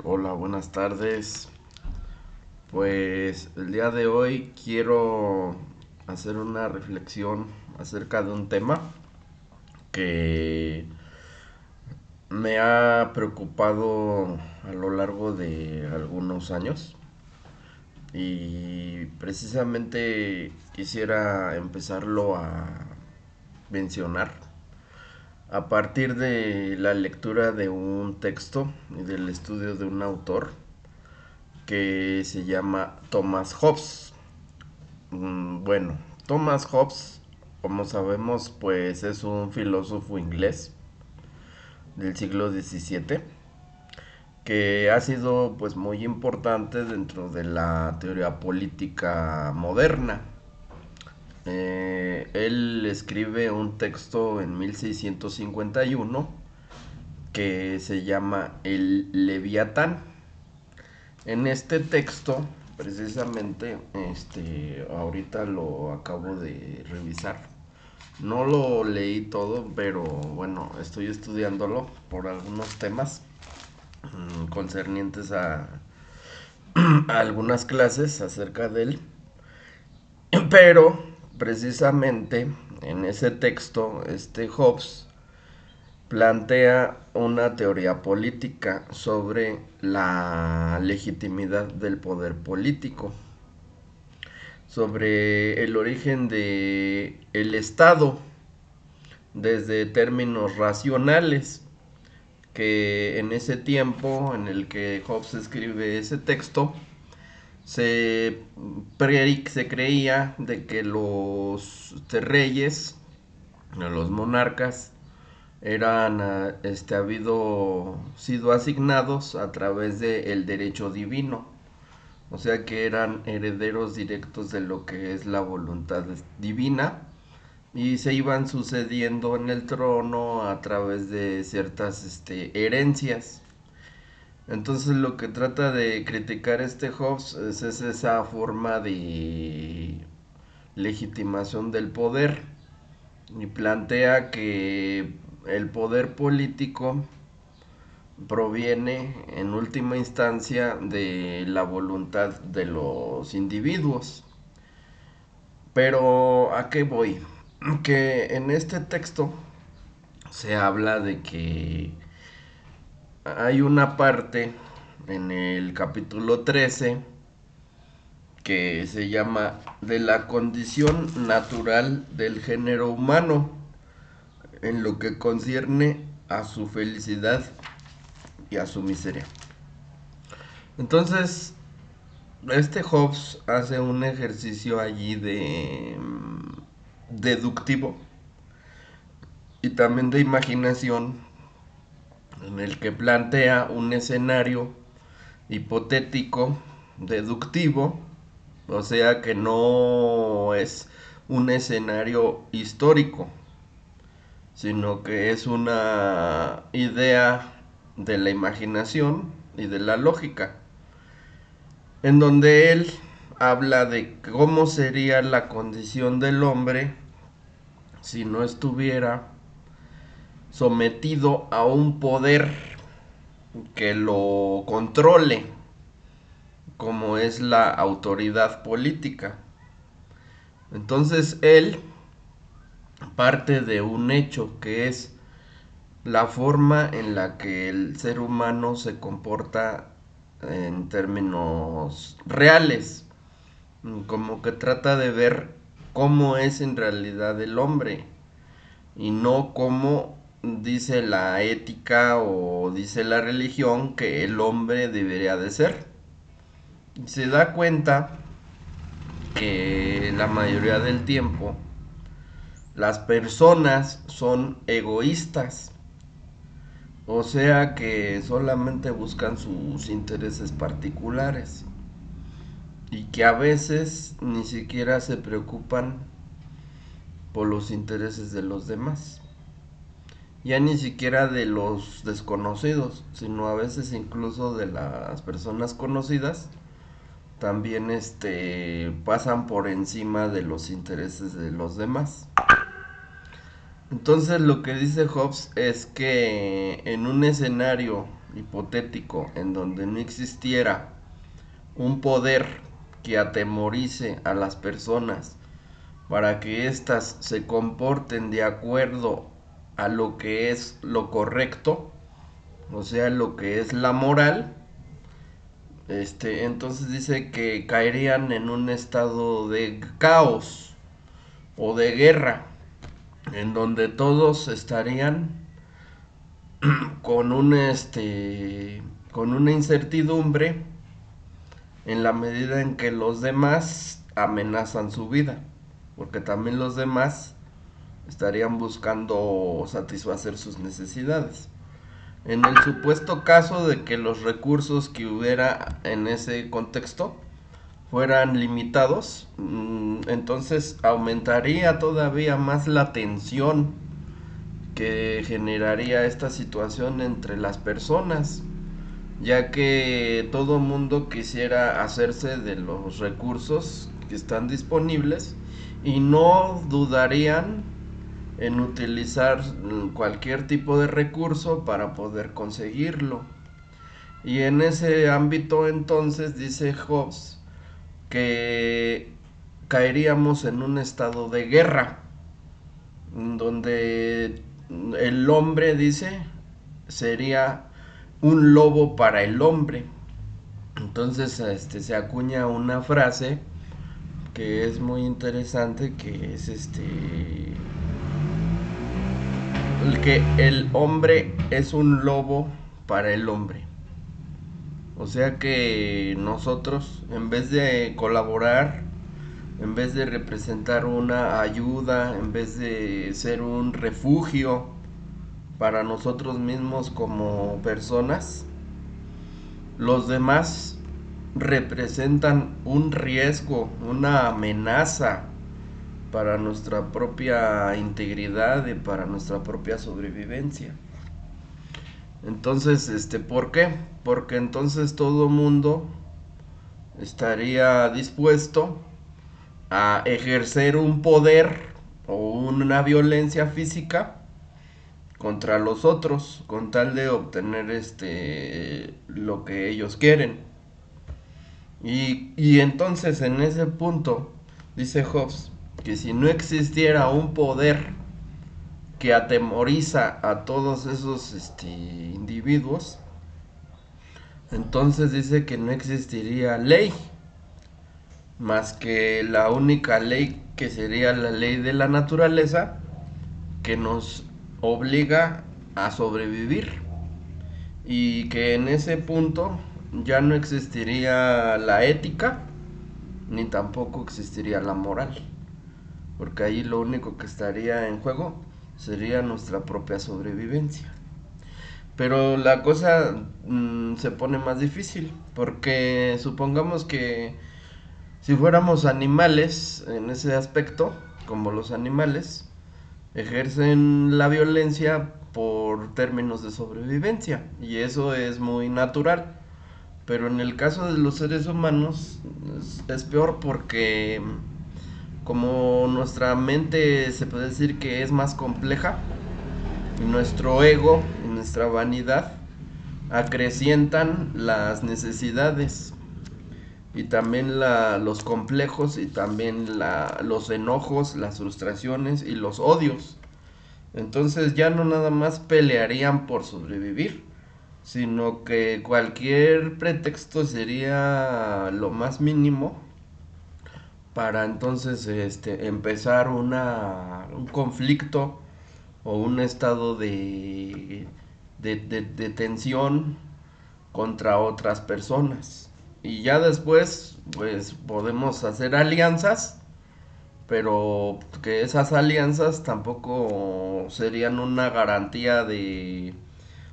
Hola, buenas tardes. Pues el día de hoy quiero hacer una reflexión acerca de un tema que me ha preocupado a lo largo de algunos años y precisamente quisiera empezarlo a mencionar a partir de la lectura de un texto y del estudio de un autor que se llama Thomas Hobbes. Bueno, Thomas Hobbes, como sabemos, pues es un filósofo inglés del siglo XVII que ha sido pues muy importante dentro de la teoría política moderna. Él escribe un texto en 1651 que se llama El Leviatán. En este texto, precisamente, ahorita lo acabo de revisar. No lo leí todo, pero bueno, estoy estudiándolo por algunos temas concernientes a algunas clases acerca de él. Pero precisamente en ese texto, Hobbes plantea una teoría política sobre la legitimidad del poder político, sobre el origen de el Estado desde términos racionales, que en ese tiempo en el que Hobbes escribe ese texto se, se creía de que los reyes, los monarcas, eran habido sido asignados a través del derecho divino, o sea que eran herederos directos de lo que es la voluntad divina y se iban sucediendo en el trono a través de ciertas herencias. Entonces lo que trata de criticar Hobbes es esa forma de legitimación del poder y plantea que el poder político proviene en última instancia de la voluntad de los individuos. Pero ¿a qué voy? Que en este texto se habla de que hay una parte en el capítulo 13 que se llama de la condición natural del género humano en lo que concierne a su felicidad y a su miseria. Entonces, Hobbes hace un ejercicio allí de deductivo y también de imaginación en el que plantea un escenario hipotético deductivo, o sea que no es un escenario histórico, sino que es una idea de la imaginación y de la lógica, en donde él habla de cómo sería la condición del hombre si no estuviera sometido a un poder que lo controle, como es la autoridad política. Entonces él parte de un hecho que es la forma en la que el ser humano se comporta en términos reales, como que trata de ver cómo es en realidad el hombre y no como dice la ética o dice la religión que el hombre debería de ser. Se da cuenta que la mayoría del tiempo las personas son egoístas, o sea que solamente buscan sus intereses particulares y que a veces ni siquiera se preocupan por los intereses de los demás, ya ni siquiera de los desconocidos, sino a veces incluso de las personas conocidas, también pasan por encima de los intereses de los demás. Entonces lo que dice Hobbes es que en un escenario hipotético en donde no existiera un poder que atemorice a las personas para que éstas se comporten de acuerdo a lo que es lo correcto, o sea, lo que es la moral, entonces dice que caerían en un estado de caos o de guerra, en donde todos estarían con con una incertidumbre en la medida en que los demás amenazan su vida, porque también los demás estarían buscando satisfacer sus necesidades. En el supuesto caso de que los recursos que hubiera en ese contexto fueran limitados, entonces aumentaría todavía más la tensión que generaría esta situación entre las personas, ya que todo mundo quisiera hacerse de los recursos que están disponibles y no dudarían en utilizar cualquier tipo de recurso para poder conseguirlo. Y en ese ámbito entonces dice Hobbes que caeríamos en un estado de guerra, donde el hombre, dice, sería un lobo para el hombre. Entonces se acuña una frase que es muy interesante, que es el que el hombre es un lobo para el hombre. O sea que nosotros, en vez de colaborar, en vez de representar una ayuda, en vez de ser un refugio para nosotros mismos como personas, los demás representan un riesgo, una amenaza para nuestra propia integridad y para nuestra propia sobrevivencia. Entonces, ¿por qué? Porque entonces todo mundo estaría dispuesto a ejercer un poder o una violencia física contra los otros con tal de obtener lo que ellos quieren. Y entonces en ese punto dice Hobbes que si no existiera un poder que atemoriza a todos esos individuos, entonces dice que no existiría ley, más que la única ley que sería la ley de la naturaleza, que nos obliga a sobrevivir, y que en ese punto ya no existiría la ética ni tampoco existiría la moral, porque ahí lo único que estaría en juego sería nuestra propia sobrevivencia. Pero la cosa se pone más difícil, porque supongamos que si fuéramos animales en ese aspecto, como los animales, ejercen la violencia por términos de sobrevivencia, y eso es muy natural. Pero en el caso de los seres humanos es peor, porque como nuestra mente se puede decir que es más compleja, y nuestro ego y nuestra vanidad acrecientan las necesidades y también los complejos y también los enojos, las frustraciones y los odios. Entonces ya no nada más pelearían por sobrevivir, sino que cualquier pretexto sería lo más mínimo para entonces empezar un conflicto o un estado de tensión contra otras personas. Y ya después, pues podemos hacer alianzas, pero que esas alianzas tampoco serían una garantía de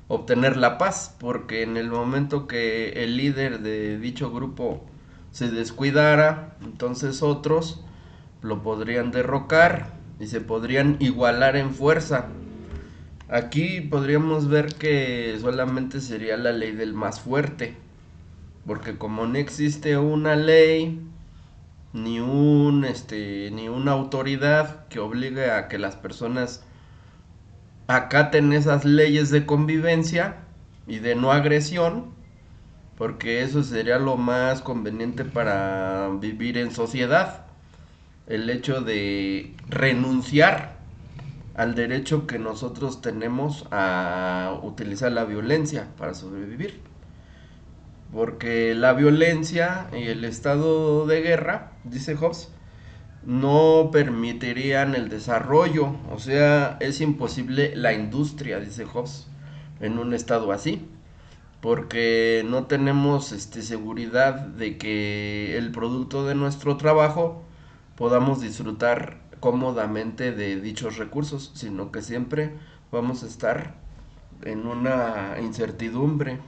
obtener la paz, porque en el momento que el líder de dicho grupo se descuidara, entonces otros lo podrían derrocar y se podrían igualar en fuerza. Aquí podríamos ver que solamente sería la ley del más fuerte, porque como no existe una ley ni una autoridad que obligue a que las personas acaten esas leyes de convivencia, y de no agresión, porque eso sería lo más conveniente para vivir en sociedad. El hecho de renunciar al derecho que nosotros tenemos a utilizar la violencia para sobrevivir. Porque la violencia y el estado de guerra, dice Hobbes, no permitirían el desarrollo. O sea, es imposible la industria, dice Hobbes, en un estado así. Porque no tenemos seguridad de que el producto de nuestro trabajo podamos disfrutar cómodamente de dichos recursos, sino que siempre vamos a estar en una incertidumbre.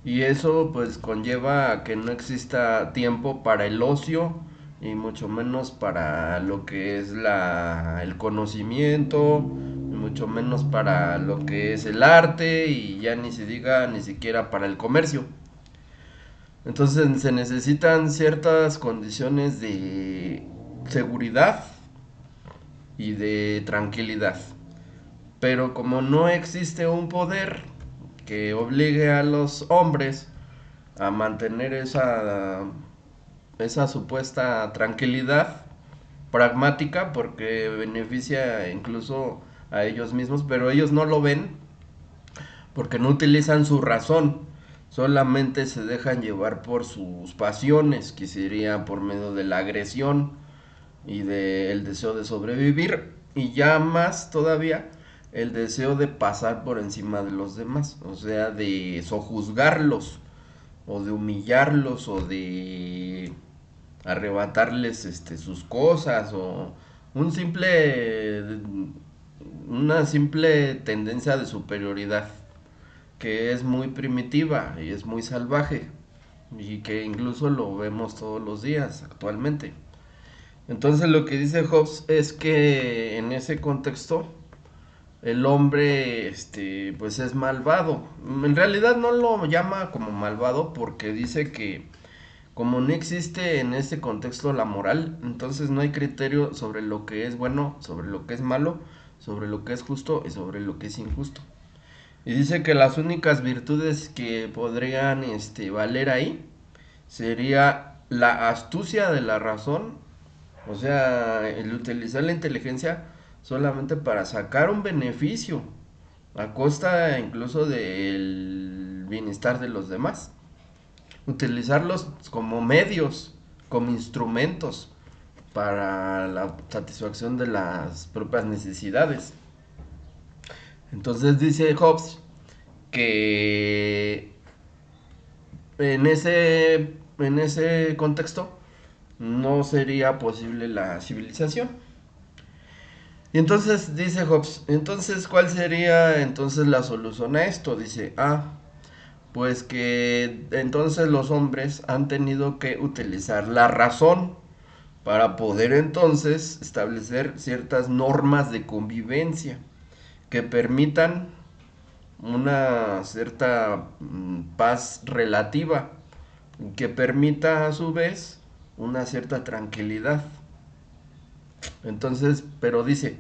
Y eso pues conlleva a que no exista tiempo para el ocio y mucho menos para lo que es el conocimiento, y mucho menos para lo que es el arte y ya ni se diga ni siquiera para el comercio. Entonces se necesitan ciertas condiciones de seguridad y de tranquilidad. Pero como no existe un poder que obligue a los hombres a mantener esa supuesta tranquilidad pragmática, porque beneficia incluso a ellos mismos, pero ellos no lo ven porque no utilizan su razón, solamente se dejan llevar por sus pasiones, que sería por medio de la agresión y del deseo de sobrevivir, y ya más todavía el deseo de pasar por encima de los demás, o sea, de sojuzgarlos, o de humillarlos, o de arrebatarles sus cosas, o un simple una simple tendencia de superioridad que es muy primitiva y es muy salvaje y que incluso lo vemos todos los días actualmente. Entonces lo que dice Hobbes es que en ese contexto el hombre pues es malvado. En realidad no lo llama como malvado porque dice que como no existe en ese contexto la moral, entonces no hay criterio sobre lo que es bueno, sobre lo que es malo, sobre lo que es justo y sobre lo que es injusto. Y dice que las únicas virtudes que podrían valer ahí sería la astucia de la razón, o sea, el utilizar la inteligencia solamente para sacar un beneficio, a costa incluso del bienestar de los demás. Utilizarlos como medios, como instrumentos para la satisfacción de las propias necesidades. Entonces dice Hobbes que en ese contexto no sería posible la civilización. Y entonces dice Hobbes, entonces ¿cuál sería entonces la solución a esto? Dice, pues que entonces los hombres han tenido que utilizar la razón para poder entonces establecer ciertas normas de convivencia que permitan una cierta paz relativa, que permita a su vez una cierta tranquilidad. Entonces, pero dice,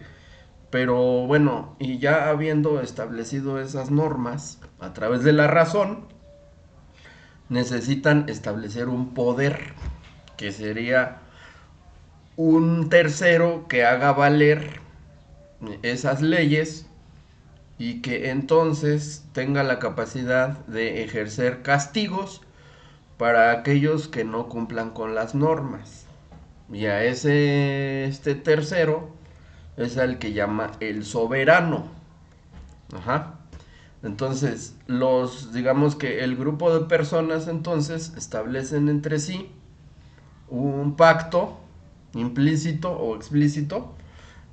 pero bueno, y ya habiendo establecido esas normas a través de la razón, necesitan establecer un poder, que sería un tercero que haga valer esas leyes y que entonces tenga la capacidad de ejercer castigos para aquellos que no cumplan con las normas. Y a este tercero es al que llama el soberano. Ajá. Entonces, digamos que el grupo de personas entonces establecen entre sí un pacto implícito o explícito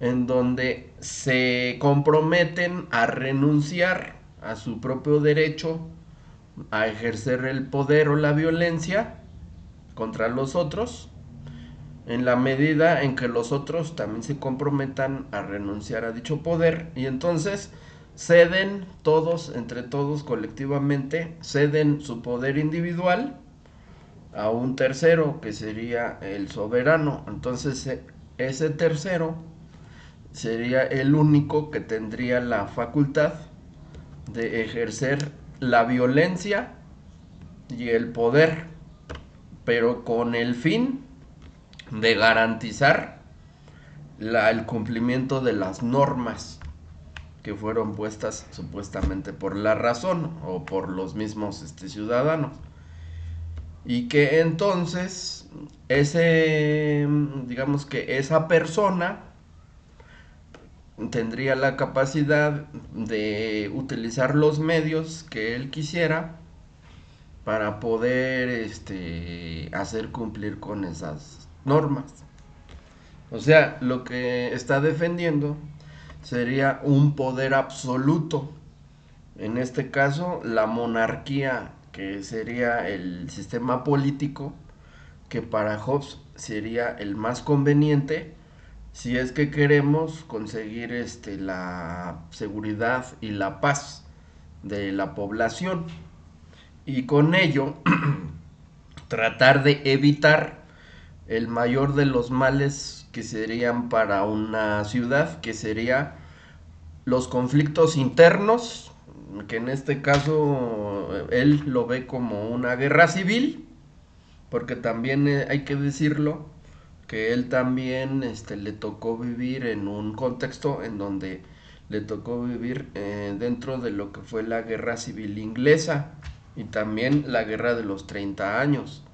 en donde se comprometen a renunciar a su propio derecho a ejercer el poder o la violencia contra los otros, en la medida en que los otros también se comprometan a renunciar a dicho poder, y entonces ceden todos, entre todos colectivamente, ceden su poder individual a un tercero que sería el soberano. Entonces ese tercero sería el único que tendría la facultad de ejercer la violencia y el poder, pero con el fin de garantizar el cumplimiento de las normas que fueron puestas supuestamente por la razón o por los mismos ciudadanos. Y que entonces digamos que esa persona tendría la capacidad de utilizar los medios que él quisiera para poder hacer cumplir con esas normas. O sea, lo que está defendiendo sería un poder absoluto. En este caso, la monarquía, que sería el sistema político, que para Hobbes sería el más conveniente si es que queremos conseguir la seguridad y la paz de la población. Y con ello tratar de evitar el mayor de los males que serían para una ciudad, que sería los conflictos internos, que en este caso él lo ve como una guerra civil, porque también hay que decirlo, que él también le tocó vivir en un contexto en donde le tocó vivir dentro de lo que fue la guerra civil inglesa y también la guerra de los 30 años.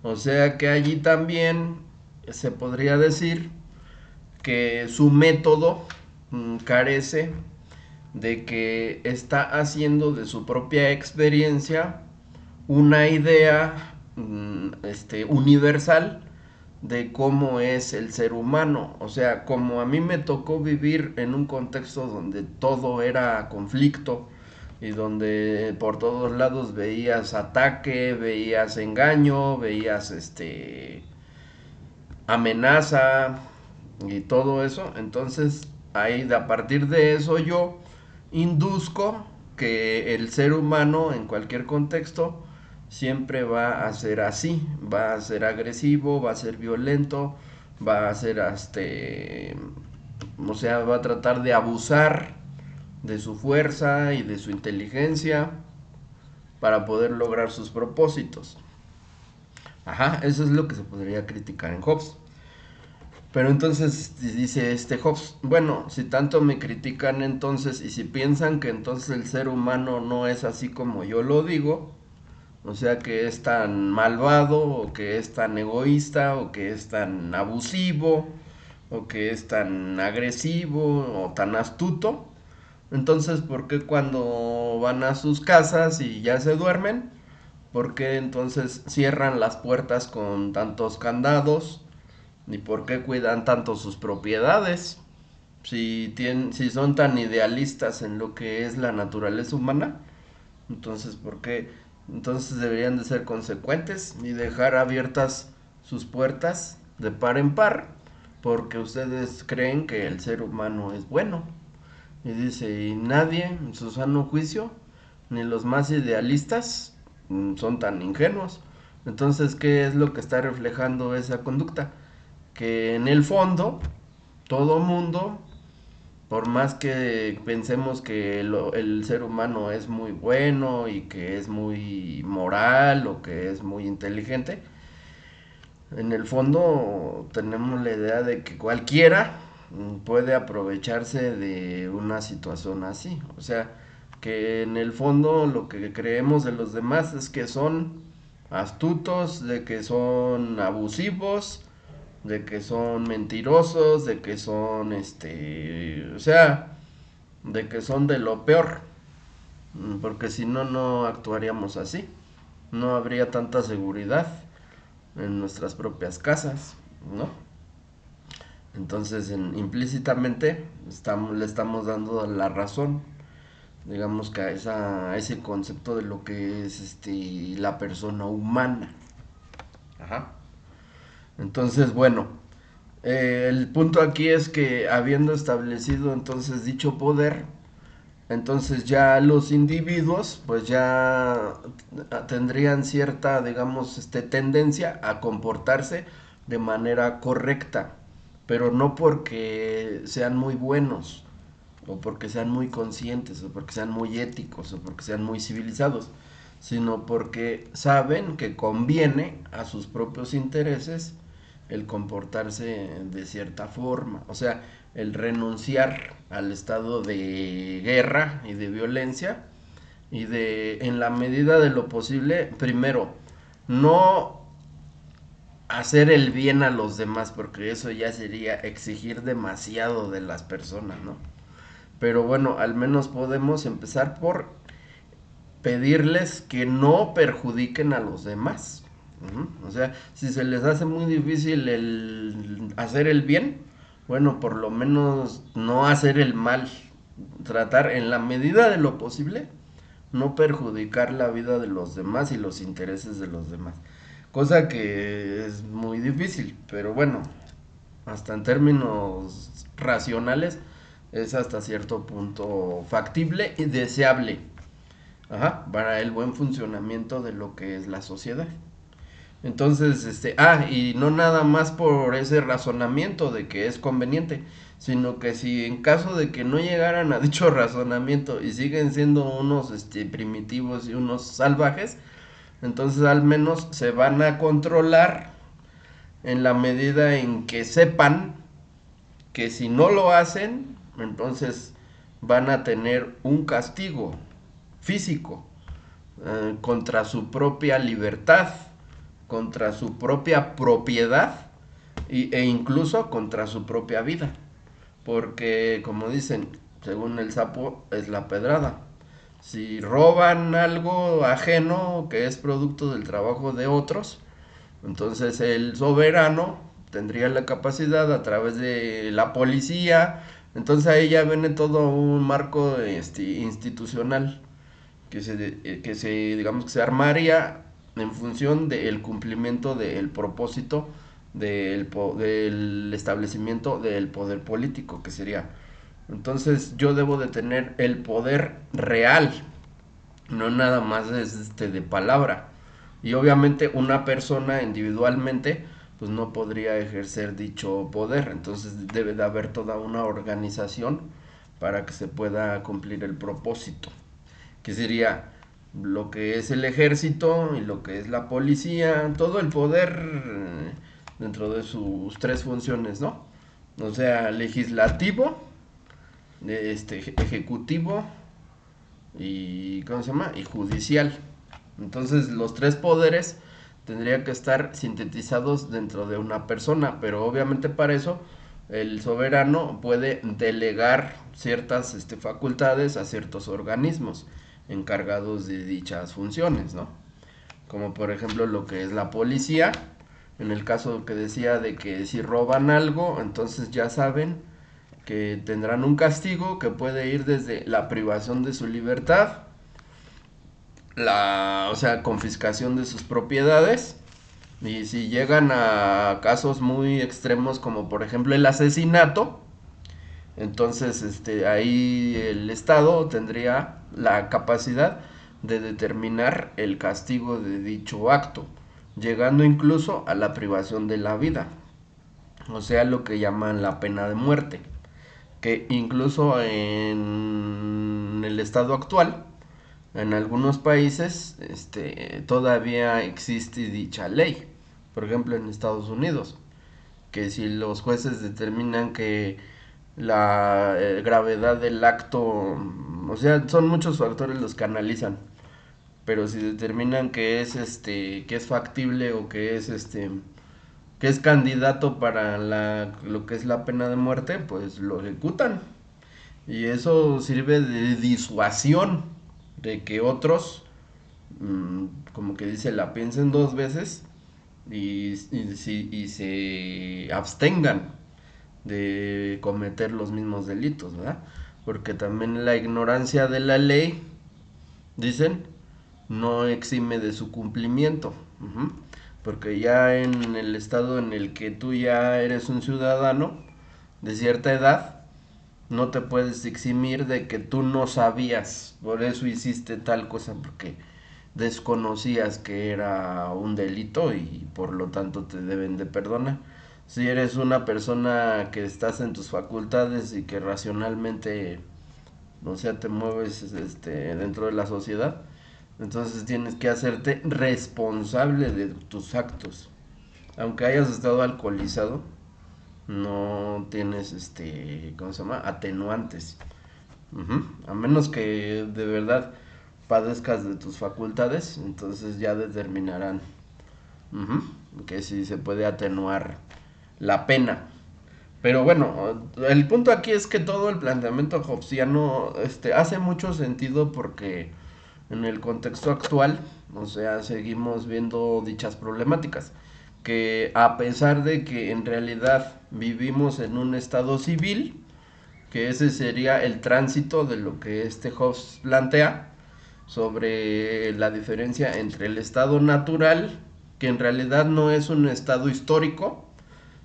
O sea que allí también se podría decir que su método carece de que está haciendo de su propia experiencia una idea universal de cómo es el ser humano. O sea, como a mí me tocó vivir en un contexto donde todo era conflicto y donde por todos lados veías ataque, veías engaño, veías amenaza y todo eso. Entonces, ahí a partir de eso yo induzco que el ser humano en cualquier contexto siempre va a ser así, va a ser agresivo, va a ser violento, va a ser o sea, va a tratar de abusar de su fuerza y de su inteligencia para poder lograr sus propósitos. Ajá, eso es lo que se podría criticar en Hobbes. Pero entonces dice Hobbes, bueno, si tanto me critican entonces y si piensan que entonces el ser humano no es así como yo lo digo, o sea que es tan malvado o que es tan egoísta o que es tan abusivo o que es tan agresivo o tan astuto, entonces ¿por qué cuando van a sus casas y ya se duermen? ¿Por qué entonces cierran las puertas con tantos candados? Ni por qué cuidan tanto sus propiedades. Si son tan idealistas en lo que es la naturaleza humana, entonces ¿por qué? Entonces deberían de ser consecuentes y dejar abiertas sus puertas de par en par, porque ustedes creen que el ser humano es bueno. Y dice, y nadie en su sano juicio, ni los más idealistas, son tan ingenuos. Entonces, ¿qué es lo que está reflejando esa conducta? Que en el fondo todo mundo, por más que pensemos que el ser humano es muy bueno y que es muy moral o que es muy inteligente, en el fondo tenemos la idea de que cualquiera puede aprovecharse de una situación así. O sea, que en el fondo lo que creemos de los demás es que son astutos, de que son abusivos, de que son mentirosos, de que son o sea, de que son de lo peor, porque si no, no actuaríamos así, no habría tanta seguridad en nuestras propias casas, ¿no? Entonces, implícitamente le estamos dando la razón, digamos que a ese concepto de lo que es la persona humana. Ajá. Entonces, bueno, el punto aquí es que habiendo establecido entonces dicho poder, entonces ya los individuos pues ya tendrían cierta, digamos, tendencia a comportarse de manera correcta, pero no porque sean muy buenos, o porque sean muy conscientes, o porque sean muy éticos, o porque sean muy civilizados, sino porque saben que conviene a sus propios intereses el comportarse de cierta forma, o sea, el renunciar al estado de guerra y de violencia y de, en la medida de lo posible, primero, no hacer el bien a los demás, porque eso ya sería exigir demasiado de las personas, ¿no? Pero bueno, al menos podemos empezar por pedirles que no perjudiquen a los demás. O sea, si se les hace muy difícil el hacer el bien, bueno, por lo menos no hacer el mal. Tratar en la medida de lo posible no perjudicar la vida de los demás y los intereses de los demás. Cosa que es muy difícil, pero bueno, hasta en términos racionales es hasta cierto punto factible y deseable. Ajá, para el buen funcionamiento de lo que es la sociedad. Entonces, y no nada más por ese razonamiento de que es conveniente, sino que si en caso de que no llegaran a dicho razonamiento y siguen siendo unos primitivos y unos salvajes, entonces al menos se van a controlar en la medida en que sepan que si no lo hacen, entonces van a tener un castigo físico contra su propia libertad, contra su propia propiedad e incluso contra su propia vida. Porque, como dicen, según el sapo es la pedrada. Si roban algo ajeno que es producto del trabajo de otros, entonces el soberano tendría la capacidad a través de la policía. Entonces ahí ya viene todo un marco institucional que se digamos que se armaría en función del cumplimiento del propósito del establecimiento del poder político, que sería, entonces yo debo de tener el poder real, no nada más de palabra. Y obviamente una persona individualmente pues no podría ejercer dicho poder, entonces debe de haber toda una organización para que se pueda cumplir el propósito, que sería lo que es el ejército y lo que es la policía, todo el poder dentro de sus tres funciones, ¿no? O sea, legislativo, ejecutivo y ¿cómo se llama? Y judicial. Entonces, los tres poderes tendrían que estar sintetizados dentro de una persona, pero obviamente para eso el soberano puede delegar ciertas facultades a ciertos organismos encargados de dichas funciones, ¿no? Como por ejemplo lo que es la policía, en el caso que decía de que si roban algo, entonces ya saben que tendrán un castigo que puede ir desde la privación de su libertad, o sea, confiscación de sus propiedades, y si llegan a casos muy extremos como por ejemplo el asesinato, entonces ahí el Estado tendría la capacidad de determinar el castigo de dicho acto, llegando incluso a la privación de la vida, o sea, lo que llaman la pena de muerte, que incluso en el estado actual, en algunos países, todavía existe dicha ley. Por ejemplo, en Estados Unidos, que si los jueces determinan que la gravedad del acto, o sea, son muchos factores los que analizan, pero si determinan que es que es factible o que es candidato para lo que es la pena de muerte, pues lo ejecutan. Y eso sirve de disuasión de que otros, como que dice, la piensen dos veces y se abstengan de cometer los mismos delitos, ¿verdad? Porque también la ignorancia de la ley, dicen, no exime de su cumplimiento. Porque ya en el estado en el que tú ya eres un ciudadano de cierta edad, no te puedes eximir de que tú no sabías, por eso hiciste tal cosa, porque desconocías que era un delito y por lo tanto te deben de perdonar. Si eres una persona que estás en tus facultades y que racionalmente o sea, te mueves dentro de la sociedad, entonces tienes que hacerte responsable de tus actos. Aunque hayas estado alcoholizado, no tienes, ¿cómo se llama? Atenuantes. Ujú. A menos que de verdad padezcas de tus facultades, entonces ya determinarán, ujú, que si se puede atenuar la pena. Pero bueno, el punto aquí es que todo el planteamiento hobbesiano hace mucho sentido porque en el contexto actual, o sea, seguimos viendo dichas problemáticas, que a pesar de que en realidad vivimos en un estado civil, que ese sería el tránsito de lo que Hobbes plantea sobre la diferencia entre el estado natural, que en realidad no es un estado histórico,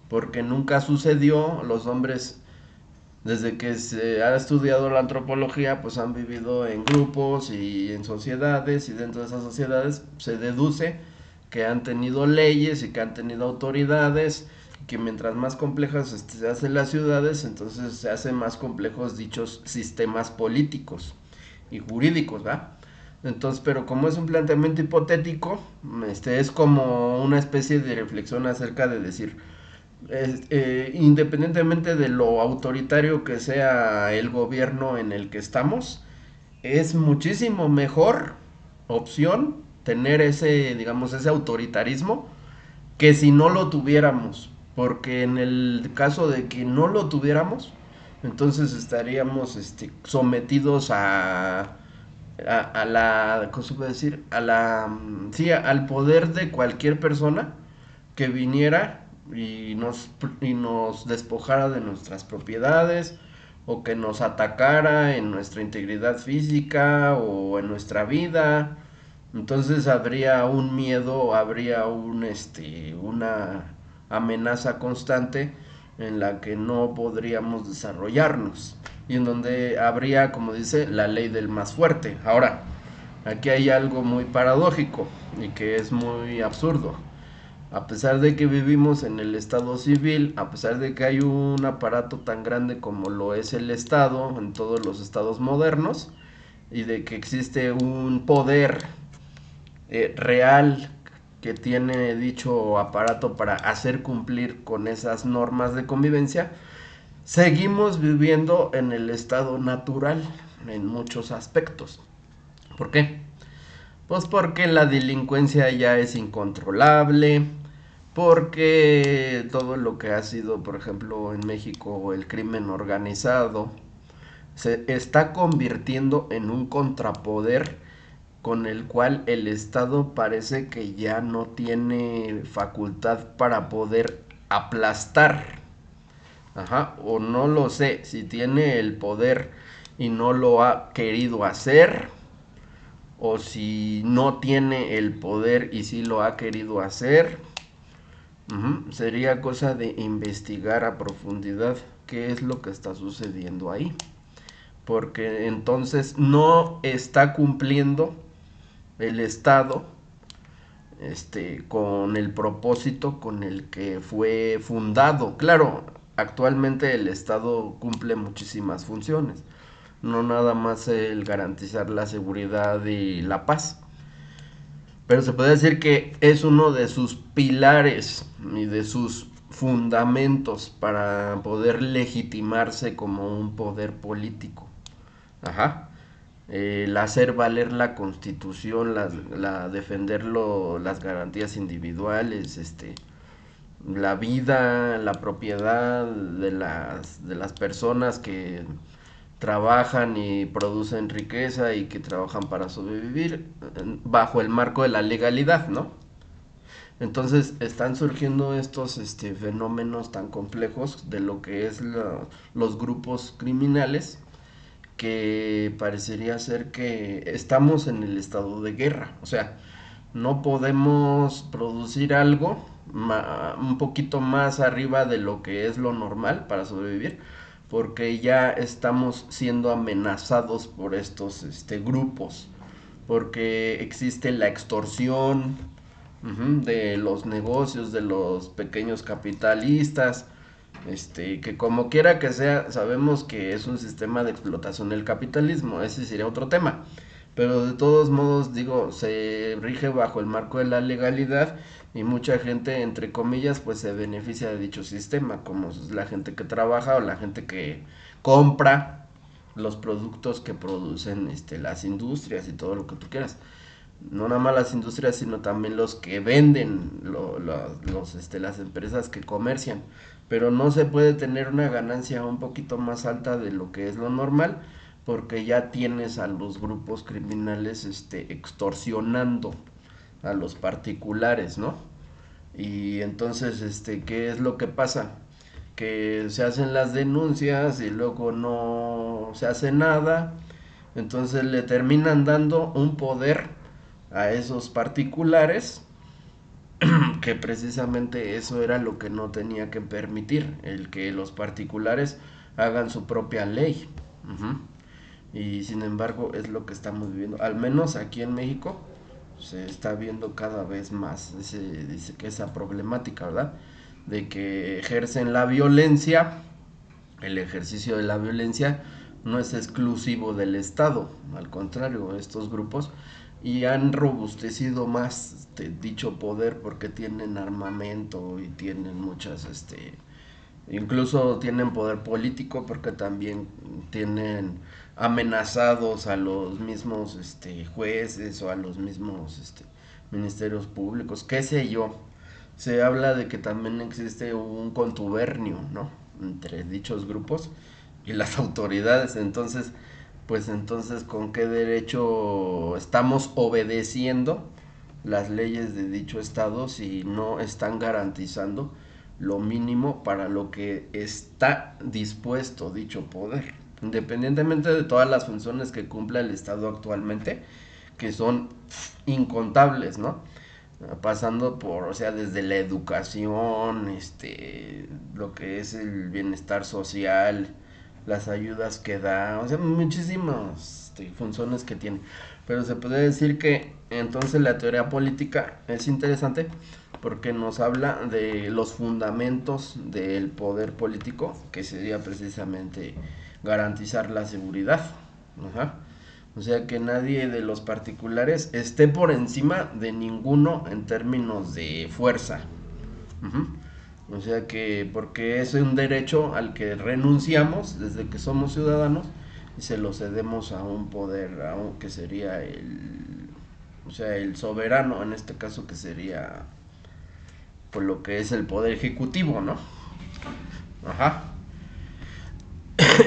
porque nunca sucedió, los hombres desde que se ha estudiado la antropología, pues han vivido en grupos y en sociedades, y dentro de esas sociedades se deduce que han tenido leyes y que han tenido autoridades, y que mientras más complejas se hacen las ciudades, entonces se hacen más complejos dichos sistemas políticos y jurídicos, ¿va? Entonces, pero como es un planteamiento hipotético, es como una especie de reflexión acerca de decir, independientemente de lo autoritario que sea el gobierno en el que estamos, es muchísimo mejor opción tener ese, digamos, ese autoritarismo que si no lo tuviéramos. Porque en el caso de que no lo tuviéramos, entonces estaríamos sometidos a la, ¿cómo se puede decir? A la, sí, al poder de cualquier persona que viniera y nos despojara de nuestras propiedades o que nos atacara en nuestra integridad física o en nuestra vida. Entonces habría un miedo, habría una amenaza constante en la que no podríamos desarrollarnos y en donde habría, como dice, la ley del más fuerte. Ahora, aquí hay algo muy paradójico y que es muy absurdo. A pesar de que vivimos en el estado civil, a pesar de que hay un aparato tan grande como lo es el Estado en todos los estados modernos, y de que existe un poder real que tiene dicho aparato para hacer cumplir con esas normas de convivencia, seguimos viviendo en el estado natural en muchos aspectos. ¿Por qué? Pues porque la delincuencia ya es incontrolable, porque todo lo que ha sido, por ejemplo, en México, el crimen organizado, se está convirtiendo en un contrapoder con el cual el Estado parece que ya no tiene facultad para poder aplastar. Ajá, o no lo sé, si tiene el poder y no lo ha querido hacer, o si no tiene el poder y sí lo ha querido hacer. Sería cosa de investigar a profundidad qué es lo que está sucediendo ahí. Porque entonces no está cumpliendo el Estado con el propósito con el que fue fundado. Claro, actualmente el Estado cumple muchísimas funciones, no nada más el garantizar la seguridad y la paz, pero se puede decir que es uno de sus pilares y de sus fundamentos para poder legitimarse como un poder político. Ajá. El hacer valer la constitución, defender las garantías individuales, la vida, la propiedad de las personas que trabajan y producen riqueza y que trabajan para sobrevivir bajo el marco de la legalidad, ¿no? Entonces están surgiendo estos fenómenos tan complejos de lo que es los grupos criminales, que parecería ser que estamos en el estado de guerra. O sea, no podemos producir algo un poquito más arriba de lo que es lo normal para sobrevivir, porque ya estamos siendo amenazados por estos grupos, porque existe la extorsión de los negocios, de los pequeños capitalistas, Que como quiera que sea, sabemos que es un sistema de explotación del capitalismo, ese sería otro tema. Pero de todos modos, digo, se rige bajo el marco de la legalidad y mucha gente, entre comillas, pues se beneficia de dicho sistema, como es la gente que trabaja o la gente que compra los productos que producen las industrias y todo lo que tú quieras. No nada más las industrias, sino también los que venden, las empresas que comercian. Pero no se puede tener una ganancia un poquito más alta de lo que es lo normal, porque ya tienes a los grupos criminales extorsionando a los particulares, ¿no? Y entonces, ¿qué es lo que pasa? Que se hacen las denuncias y luego no se hace nada, entonces le terminan dando un poder a esos particulares que precisamente eso era lo que no tenía que permitir, el que los particulares hagan su propia ley. Ujú. Y sin embargo es lo que estamos viviendo, al menos aquí en México se está viendo cada vez más dice que esa problemática, ¿verdad? De que ejercen la violencia, el ejercicio de la violencia no es exclusivo del Estado, al contrario, estos grupos y han robustecido más dicho poder porque tienen armamento y tienen muchas incluso tienen poder político porque también tienen amenazados a los mismos jueces o a los mismos ministerios públicos, qué sé yo. Se habla de que también existe un contubernio, ¿no? Entre dichos grupos y las autoridades. Entonces, pues entonces, ¿con qué derecho estamos obedeciendo las leyes de dicho estado si no están garantizando lo mínimo para lo que está dispuesto dicho poder? Independientemente de todas las funciones que cumpla el Estado actualmente, que son incontables, ¿no? Pasando por, o sea, desde la educación, lo que es el bienestar social, las ayudas que da, o sea, muchísimas funciones que tiene. Pero se puede decir que entonces la teoría política es interesante porque nos habla de los fundamentos del poder político, que sería precisamente garantizar la seguridad. Ajá. O sea, que nadie de los particulares esté por encima de ninguno en términos de fuerza. O sea que, porque es un derecho al que renunciamos desde que somos ciudadanos y se lo cedemos a un poder, que sería o sea, el soberano, en este caso que sería, por lo que es el poder ejecutivo, ¿no? Ajá.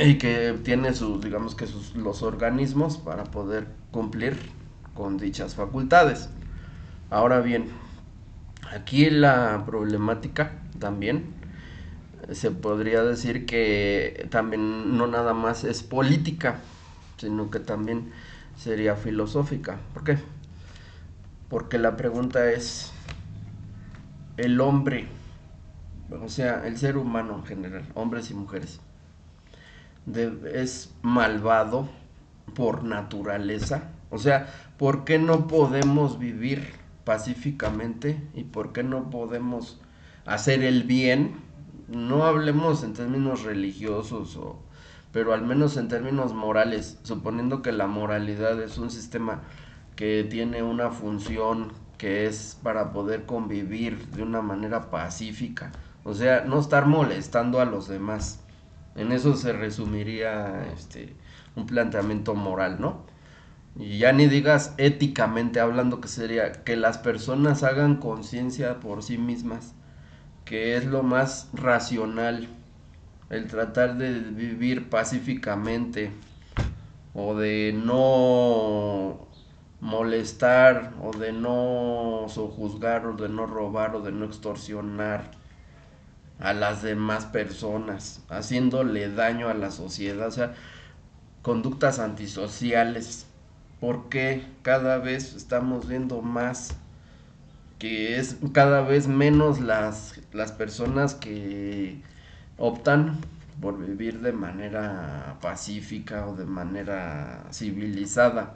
Y que tiene sus, digamos que los organismos para poder cumplir con dichas facultades. Ahora bien, aquí la problemática también se podría decir que también no nada más es política, sino que también sería filosófica. ¿Por qué? Porque la pregunta es, el hombre, o sea, el ser humano en general, hombres y mujeres, es malvado por naturaleza. O sea, ¿por qué no podemos vivir pacíficamente y por qué no podemos hacer el bien? No hablemos en términos religiosos pero al menos en términos morales, suponiendo que la moralidad es un sistema que tiene una función que es para poder convivir de una manera pacífica, o sea, no estar molestando a los demás. En eso se resumiría un planteamiento moral, ¿no? Y ya ni digas éticamente hablando, que sería que las personas hagan conciencia por sí mismas, que es lo más racional, el tratar de vivir pacíficamente o de no molestar o de no sojuzgar o de no robar o de no extorsionar a las demás personas, haciéndole daño a la sociedad, o sea, conductas antisociales. Porque cada vez estamos viendo más que es cada vez menos las personas que optan por vivir de manera pacífica o de manera civilizada?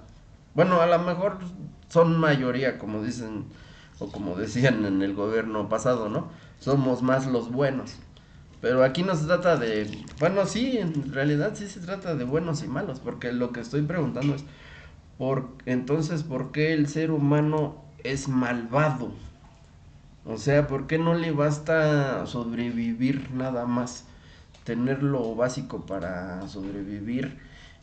Bueno, a lo mejor son mayoría, como dicen o como decían en el gobierno pasado, ¿no? Somos más los buenos. Pero aquí no se trata de, bueno, sí, en realidad sí se trata de buenos y malos, porque lo que estoy preguntando es, entonces, ¿por qué el ser humano es malvado? O sea, ¿por qué no le basta sobrevivir nada más? Tener lo básico para sobrevivir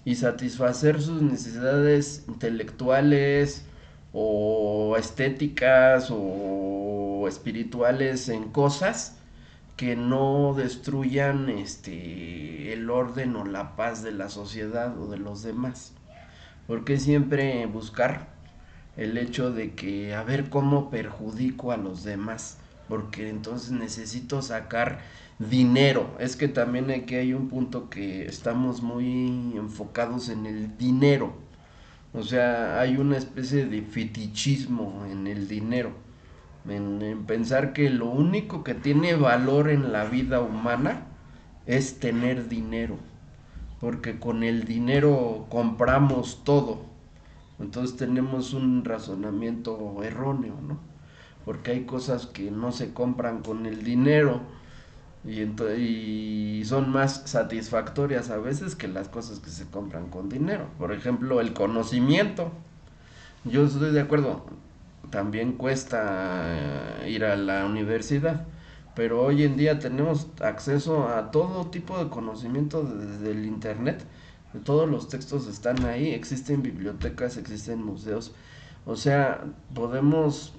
y satisfacer sus necesidades intelectuales o estéticas o espirituales en cosas que no destruyan el orden o la paz de la sociedad o de los demás. Porque siempre buscar el hecho de que a ver cómo perjudico a los demás, porque entonces necesito sacar dinero. Es que también aquí hay un punto que estamos muy enfocados en el dinero. O sea, hay una especie de fetichismo en el dinero, en pensar que lo único que tiene valor en la vida humana es tener dinero, porque con el dinero compramos todo. Entonces tenemos un razonamiento erróneo, ¿no? Porque hay cosas que no se compran con el dinero y son más satisfactorias a veces que las cosas que se compran con dinero. Por ejemplo, el conocimiento. Yo estoy de acuerdo, también cuesta ir a la universidad, pero hoy en día tenemos acceso a todo tipo de conocimiento desde el internet. Todos los textos están ahí, existen bibliotecas, existen museos. O sea, podemos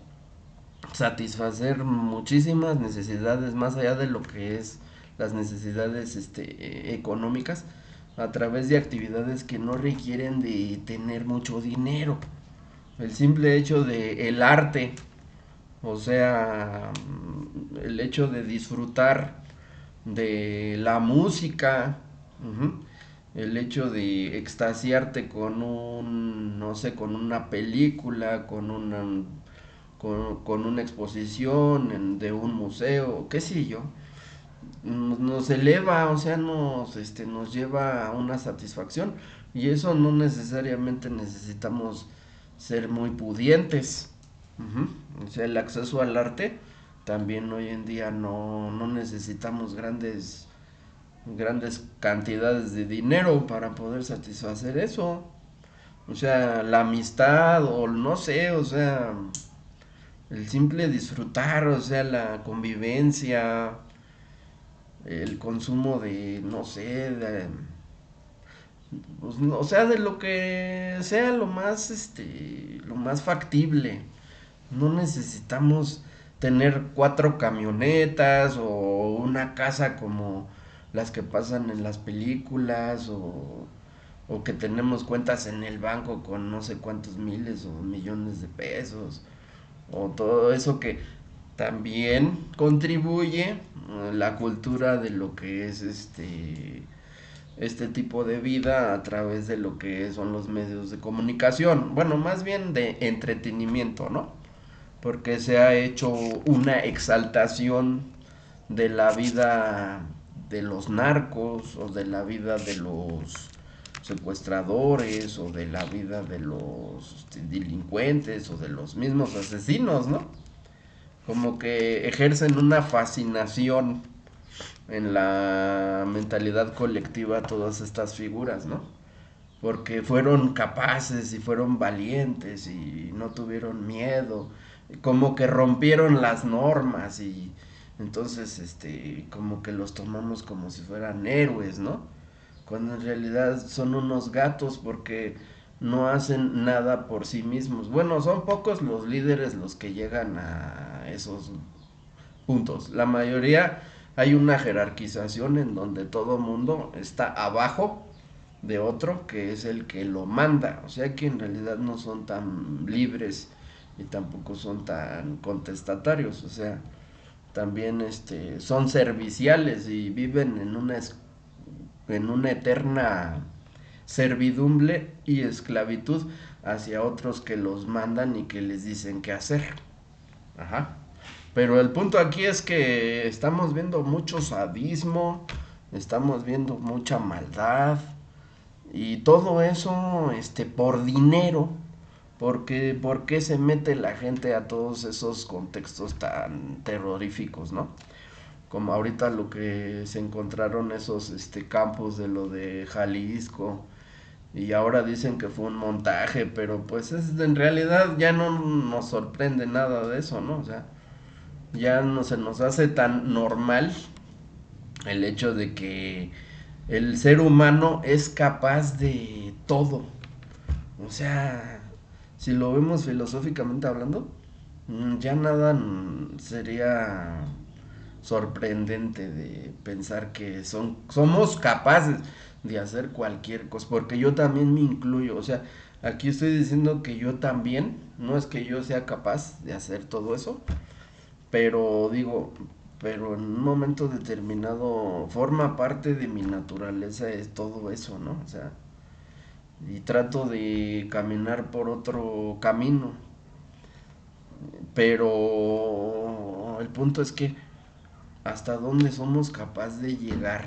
satisfacer muchísimas necesidades más allá de lo que es las necesidades económicas a través de actividades que no requieren de tener mucho dinero. El simple hecho de el arte, o sea, el hecho de disfrutar de la música, ujú, el hecho de extasiarte con un, no sé, con una película, con una exposición de un museo, qué sé yo, nos eleva, o sea, nos lleva a una satisfacción y eso no necesariamente necesitamos ser muy pudientes. Ujú. O sea, el acceso al arte también hoy en día no necesitamos grandes cantidades de dinero para poder satisfacer eso. O sea, la amistad o no sé, o sea, el simple disfrutar, o sea, la convivencia, el consumo de, no sé, pues, o sea, de lo que sea lo más factible. No necesitamos tener 4 camionetas o una casa como las que pasan en las películas o que tenemos cuentas en el banco con no sé cuántos miles o millones de pesos o todo eso que también contribuye a la cultura de lo que es este tipo de vida a través de lo que son los medios de comunicación, bueno, más bien de entretenimiento, ¿no? Porque se ha hecho una exaltación de la vida de los narcos o de la vida de los secuestradores o de la vida de los delincuentes o de los mismos asesinos, ¿no? Como que ejercen una fascinación en la mentalidad colectiva todas estas figuras, ¿no? Porque fueron capaces y fueron valientes y no tuvieron miedo, como que rompieron las normas y entonces como que los tomamos como si fueran héroes, ¿no? Cuando en realidad son unos gatos porque no hacen nada por sí mismos. Bueno, son pocos los líderes los que llegan a esos puntos. La mayoría hay una jerarquización en donde todo mundo está abajo de otro que es el que lo manda. O sea que en realidad no son tan libres y tampoco son tan contestatarios. O sea, también son serviciales y viven en una eterna servidumbre y esclavitud hacia otros que los mandan y que les dicen qué hacer. Ajá. Pero el punto aquí es que estamos viendo mucho sadismo, estamos viendo mucha maldad y todo eso por dinero. Porque, ¿por qué se mete la gente a todos esos contextos tan terroríficos, no? como ahorita lo que se encontraron esos campos de lo de Jalisco y ahora dicen que fue un montaje, pero pues en realidad ya no nos sorprende nada de eso, ¿no? O sea, ya no se nos hace tan normal el hecho de que el ser humano es capaz de todo. O sea, si lo vemos filosóficamente hablando, ya nada sería sorprendente de pensar que somos capaces de hacer cualquier cosa, porque yo también me incluyo, o sea, aquí estoy diciendo que yo también, no es que yo sea capaz de hacer todo eso, pero digo, pero en un momento determinado forma parte de mi naturaleza es todo eso, ¿no? O sea, y trato de caminar por otro camino, pero el punto es que hasta dónde somos capaces de llegar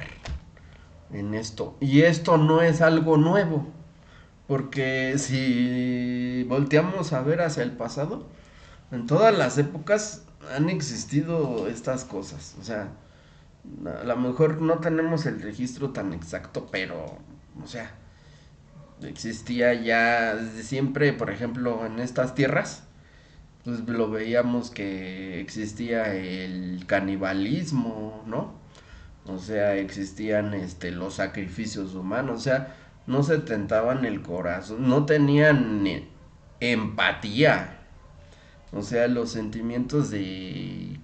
en esto. Y esto no es algo nuevo, porque si volteamos a ver hacia el pasado, en todas las épocas han existido estas cosas. O sea, a lo mejor no tenemos el registro tan exacto, pero, o sea, existía ya desde siempre, por ejemplo, en estas tierras, pues lo veíamos que existía el canibalismo, ¿no? O sea, existían los sacrificios humanos, o sea, no se tentaban el corazón, no tenían empatía, o sea, los sentimientos de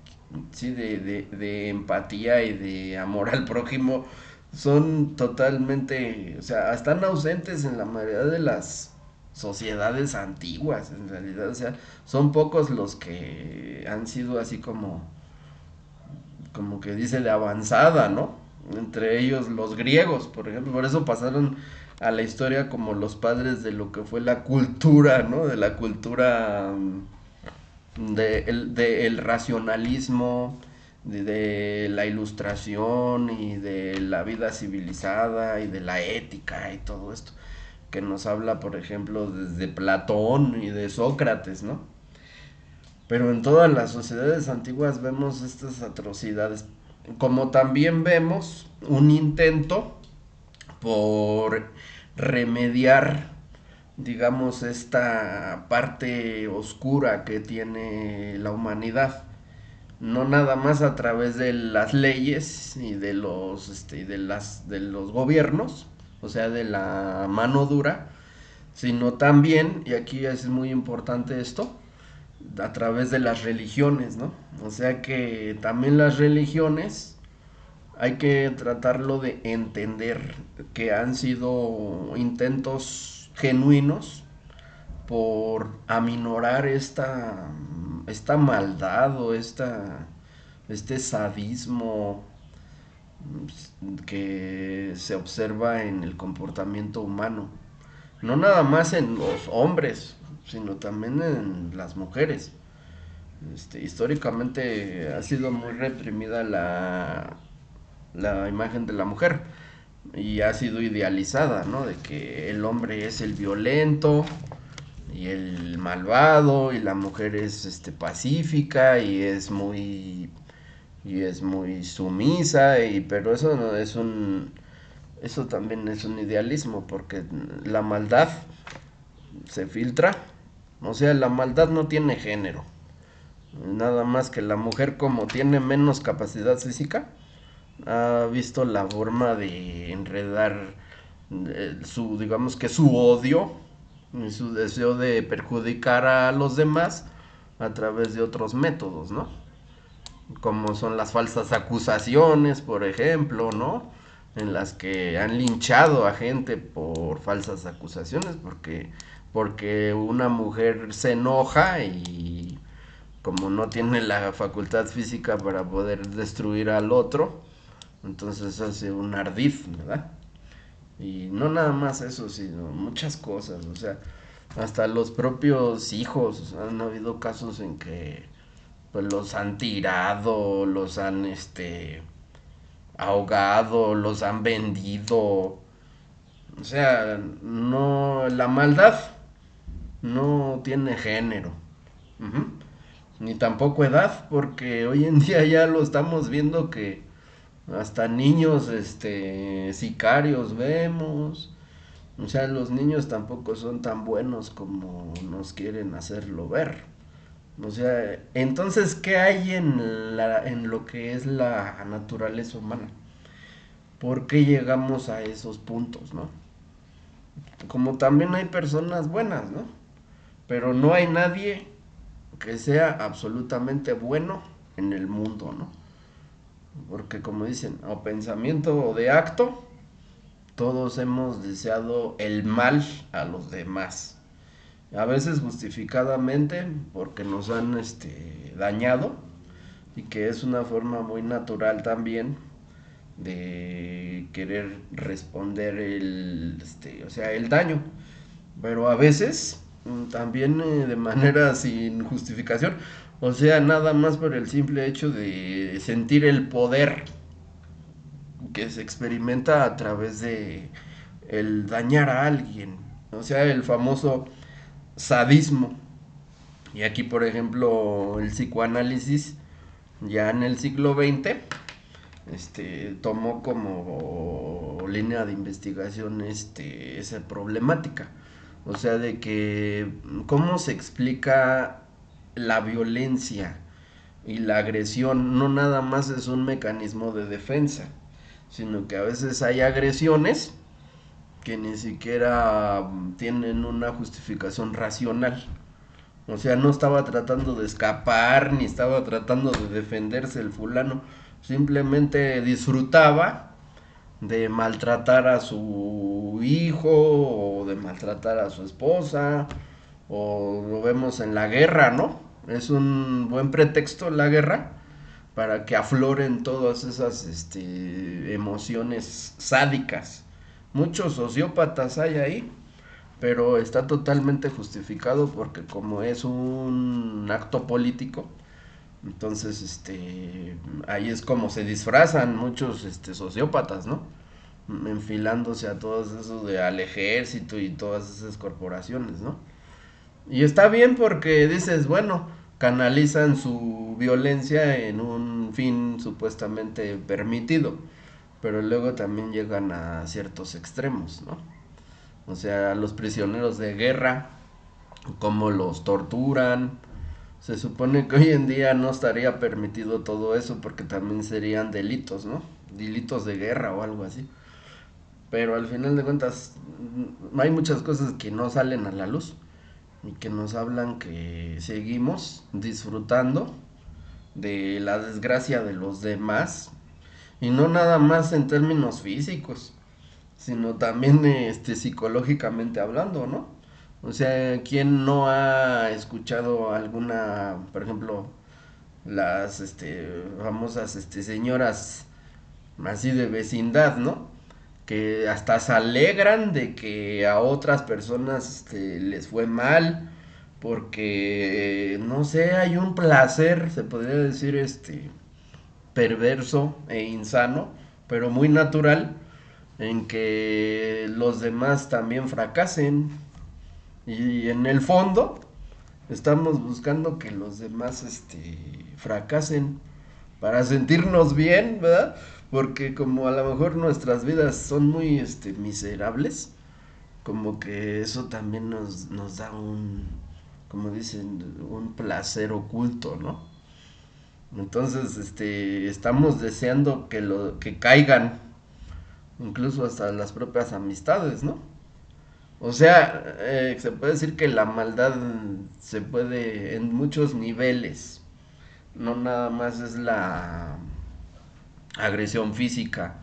sí, de empatía y de amor al prójimo son totalmente, o sea, están ausentes en la mayoría de las sociedades antiguas, en realidad, o sea, son pocos los que han sido así como que dice de avanzada, ¿no? Entre ellos los griegos, por ejemplo, por eso pasaron a la historia como los padres de lo que fue la cultura, ¿no? De la cultura de el racionalismo, de la ilustración y de la vida civilizada y de la ética y todo esto, que nos habla, por ejemplo, desde Platón y de Sócrates, ¿no? Pero en todas las sociedades antiguas vemos estas atrocidades, como también vemos un intento por remediar, digamos, esta parte oscura que tiene la humanidad. No nada más a través de las leyes y de de los gobiernos, o sea, de la mano dura, sino también, y aquí es muy importante esto, a través de las religiones, ¿no? O sea que también las religiones hay que tratarlo de entender que han sido intentos genuinos por aminorar esta maldad o este sadismo que se observa en el comportamiento humano. No nada más en los hombres, sino también en las mujeres. Históricamente ha sido muy reprimida la imagen de la mujer y ha sido idealizada, ¿no? De que el hombre es el violento y el malvado y la mujer es pacífica y es muy sumisa y pero eso no es un eso también es un idealismo porque la maldad se filtra, o sea, la maldad no tiene género. Nada más que la mujer como tiene menos capacidad física, ha visto la forma de enredar digamos que su odio y su deseo de perjudicar a los demás a través de otros métodos, ¿no? Como son las falsas acusaciones, por ejemplo, ¿no? En las que han linchado a gente por falsas acusaciones porque una mujer se enoja y como no tiene la facultad física para poder destruir al otro, entonces hace un ardid, ¿verdad? Y no nada más eso, sino muchas cosas, o sea, hasta los propios hijos, han habido casos en que pues los han tirado, los han ahogado, los han vendido, o sea, no, la maldad no tiene género. Ujú. ni tampoco edad, porque hoy en día ya lo estamos viendo que hasta niños, sicarios vemos. O sea, los niños tampoco son tan buenos como nos quieren hacerlo ver. O sea, entonces, ¿qué hay en lo que es la naturaleza humana? ¿Por qué llegamos a esos puntos, no? Como también hay personas buenas, ¿no? Pero no hay nadie que sea absolutamente bueno en el mundo, ¿no? Porque como dicen, o pensamiento o de acto, todos hemos deseado el mal a los demás. A veces justificadamente porque nos han dañado y que es una forma muy natural también de querer responder o sea, el daño. Pero a veces también de manera sin justificación, o sea, nada más por el simple hecho de sentir el poder que se experimenta a través de el dañar a alguien, o sea, el famoso sadismo. Y aquí, por ejemplo, el psicoanálisis, ya en el siglo XX, tomó como línea de investigación esa problemática. O sea, de que cómo se explica la violencia y la agresión no nada más es un mecanismo de defensa, sino que a veces hay agresiones que ni siquiera tienen una justificación racional. O sea, no estaba tratando de escapar ni estaba tratando de defenderse el fulano. Simplemente disfrutaba de maltratar a su hijo o de maltratar a su esposa. O lo vemos en la guerra, ¿no? Es un buen pretexto la guerra para que afloren todas esas emociones sádicas. Muchos sociópatas hay ahí, pero está totalmente justificado porque como es un acto político, entonces ahí es como se disfrazan muchos sociópatas, ¿no? Enfilándose a todos esos al ejército y todas esas corporaciones, ¿no? Y está bien porque dices, bueno, canalizan su violencia en un fin supuestamente permitido, pero luego también llegan a ciertos extremos, ¿no? O sea, los prisioneros de guerra, cómo los torturan. Se supone que hoy en día no estaría permitido todo eso porque también serían delitos, ¿no? Delitos de guerra o algo así. Pero al final de cuentas hay muchas cosas que no salen a la luz y que nos hablan que seguimos disfrutando de la desgracia de los demás y no nada más en términos físicos, sino también psicológicamente hablando, ¿no? O sea, ¿quién no ha escuchado alguna, por ejemplo, las famosas señoras así de vecindad, ¿no? Que hasta se alegran de que a otras personas les fue mal porque no sé, hay un placer, se podría decir perverso e insano, pero muy natural en que los demás también fracasen y en el fondo estamos buscando que los demás fracasen para sentirnos bien, ¿verdad? Porque como a lo mejor nuestras vidas son muy miserables, como que eso también nos da como dicen, un placer oculto, ¿no? Entonces, estamos deseando que caigan, incluso hasta las propias amistades, ¿no? O sea, se puede decir que la maldad se puede en muchos niveles. No nada más es la agresión física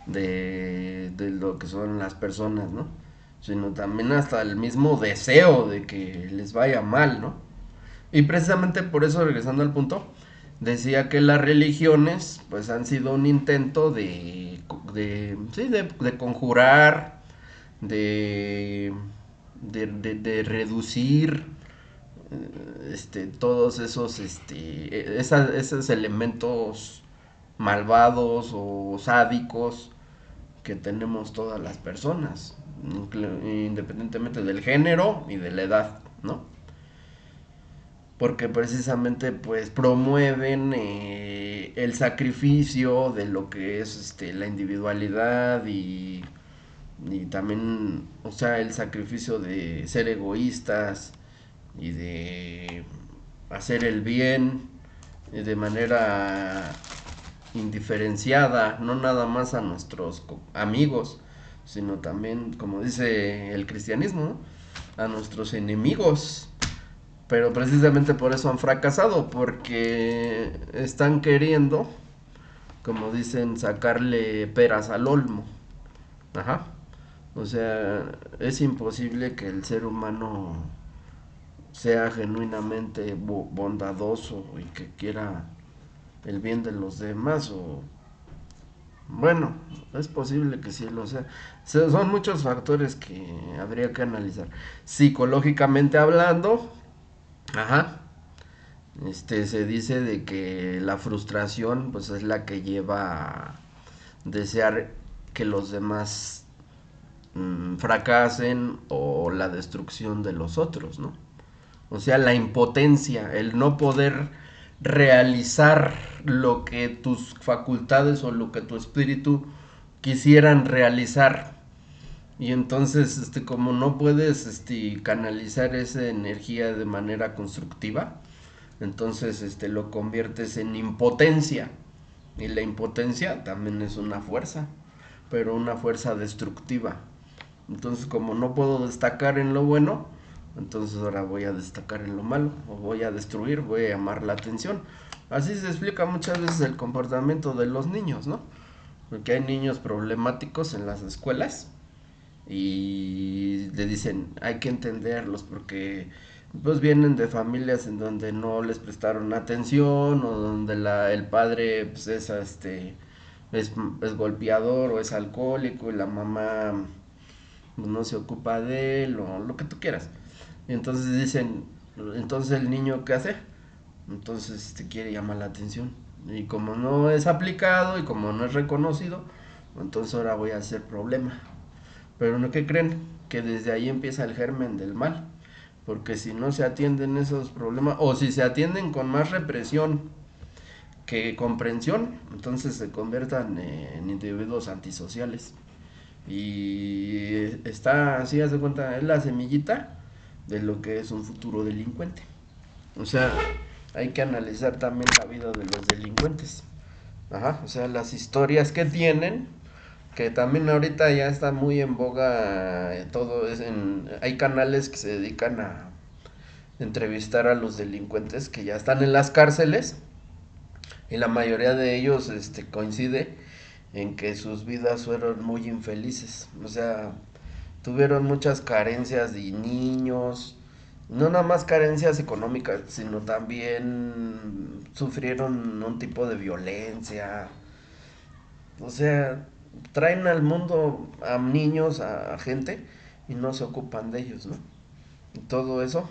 de lo que son las personas, ¿no? Sino también hasta el mismo deseo de que les vaya mal, ¿no? Y precisamente por eso, regresando al punto, decía que las religiones pues han sido un intento sí, de conjurar, de, de reducir todos esos, esos elementos malvados o sádicos que tenemos todas las personas, independientemente del género y de la edad, ¿no? porque precisamente pues promueven el sacrificio de lo que es la individualidad y también, o sea, el sacrificio de ser egoístas y de hacer el bien de manera indiferenciada, no nada más a nuestros amigos, sino también, como dice el cristianismo, ¿no? A nuestros enemigos. Pero precisamente por eso han fracasado, porque están queriendo, como dicen, sacarle peras al olmo. Ajá. O sea, es imposible que el ser humano sea genuinamente bondadoso y que quiera el bien de los demás o bueno, es posible que sí lo sea. Son muchos factores que habría que analizar. Psicológicamente hablando, ajá, se dice de que la frustración pues es la que lleva a desear que los demás fracasen o la destrucción de los otros, ¿no? O sea, la impotencia, el no poder realizar lo que tus facultades o lo que tu espíritu quisieran realizar. Y entonces, como no puedes canalizar esa energía de manera constructiva, entonces lo conviertes en impotencia. Y la impotencia también es una fuerza, pero una fuerza destructiva. Entonces, como no puedo destacar en lo bueno, entonces ahora voy a destacar en lo malo, o voy a destruir, voy a llamar la atención. Así se explica muchas veces el comportamiento de los niños, ¿no? Porque hay niños problemáticos en las escuelas y le dicen, hay que entenderlos porque pues vienen de familias en donde no les prestaron atención o donde el padre pues es golpeador o es alcohólico y la mamá no se ocupa de él o lo que tú quieras. Y entonces dicen, entonces el niño, ¿qué hace? Entonces te quiere llamar la atención. Y como no es aplicado y como no es reconocido, entonces ahora voy a hacer problema. Pero no, ¿qué creen? Que desde ahí empieza el germen del mal. Porque si no se atienden esos problemas, o si se atienden con más represión que comprensión, entonces se conviertan en individuos antisociales. Y está, así haz de cuenta, es la semillita de lo que es un futuro delincuente. O sea, hay que analizar también la vida de los delincuentes. Ajá, o sea, las historias que tienen, que también ahorita ya está muy en boga, todo es hay canales que se dedican a entrevistar a los delincuentes que ya están en las cárceles y la mayoría de ellos coincide en que sus vidas fueron muy infelices. O sea, tuvieron muchas carencias de niños, no nada más carencias económicas, sino también sufrieron un tipo de violencia. O sea, traen al mundo a niños, a gente, y no se ocupan de ellos, ¿no? Y todo eso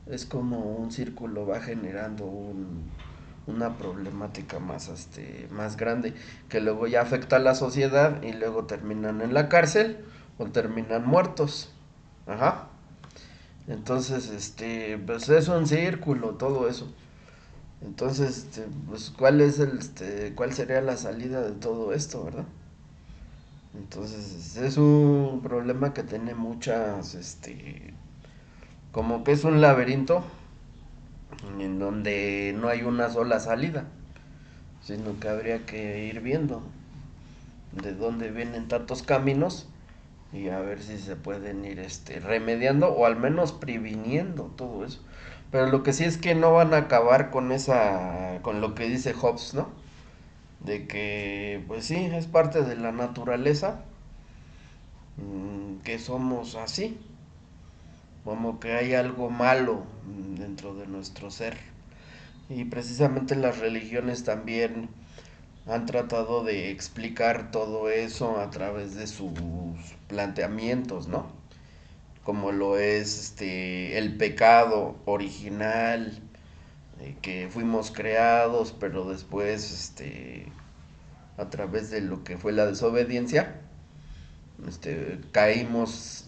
es como un círculo, va generando una problemática más, más grande, que luego ya afecta a la sociedad y luego terminan en la cárcel o terminan muertos. Ajá. Entonces, pues es un círculo todo eso. Entonces, pues cuál sería la salida de todo esto, ¿verdad? Entonces, es un problema que tiene muchas, como que es un laberinto en donde no hay una sola salida, sino que habría que ir viendo de dónde vienen tantos caminos y a ver si se pueden ir remediando o al menos previniendo todo eso. Pero lo que sí es que no van a acabar con lo que dice Hobbes, ¿no? De que pues sí, es parte de la naturaleza, que somos así, como que hay algo malo dentro de nuestro ser. Y precisamente las religiones también han tratado de explicar todo eso a través de sus planteamientos, ¿no? Como lo es el pecado original, que fuimos creados, pero después a través de lo que fue la desobediencia, caímos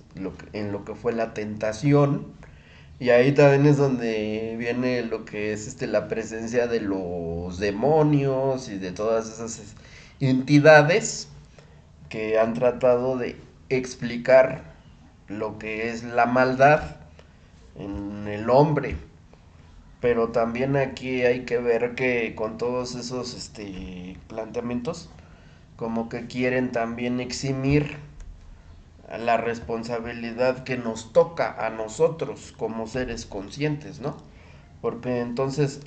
en lo que fue la tentación Y ahí también es donde viene lo que es la presencia de los demonios y de todas esas entidades que han tratado de explicar lo que es la maldad en el hombre. Pero también aquí hay que ver que con todos esos planteamientos, como que quieren también eximir la responsabilidad que nos toca a nosotros como seres conscientes, ¿no? Porque entonces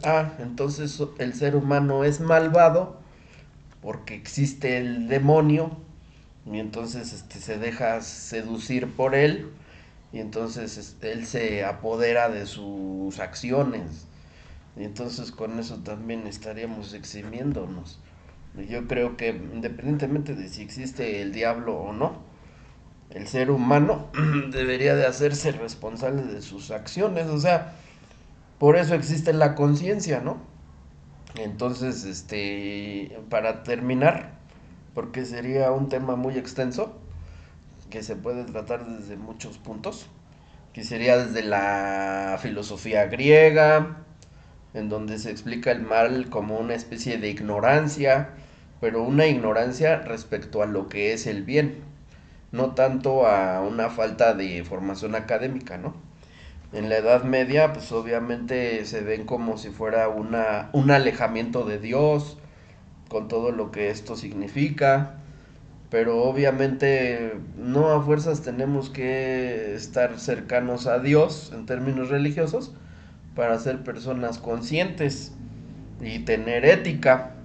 el ser humano es malvado porque existe el demonio y entonces se deja seducir por él y entonces él se apodera de sus acciones y entonces con eso también estaríamos eximiéndonos. Yo creo que independientemente de si existe el diablo o no, el ser humano debería de hacerse responsable de sus acciones, o sea, por eso existe la conciencia, ¿no? Entonces, para terminar, porque sería un tema muy extenso, que se puede tratar desde muchos puntos, que sería desde la filosofía griega, en donde se explica el mal como una especie de ignorancia, pero una ignorancia respecto a lo que es el bien, no tanto a una falta de formación académica, ¿no? En la Edad Media, pues obviamente se ven como si fuera un alejamiento de Dios, con todo lo que esto significa, pero obviamente no a fuerzas tenemos que estar cercanos a Dios en términos religiosos para ser personas conscientes y tener ética.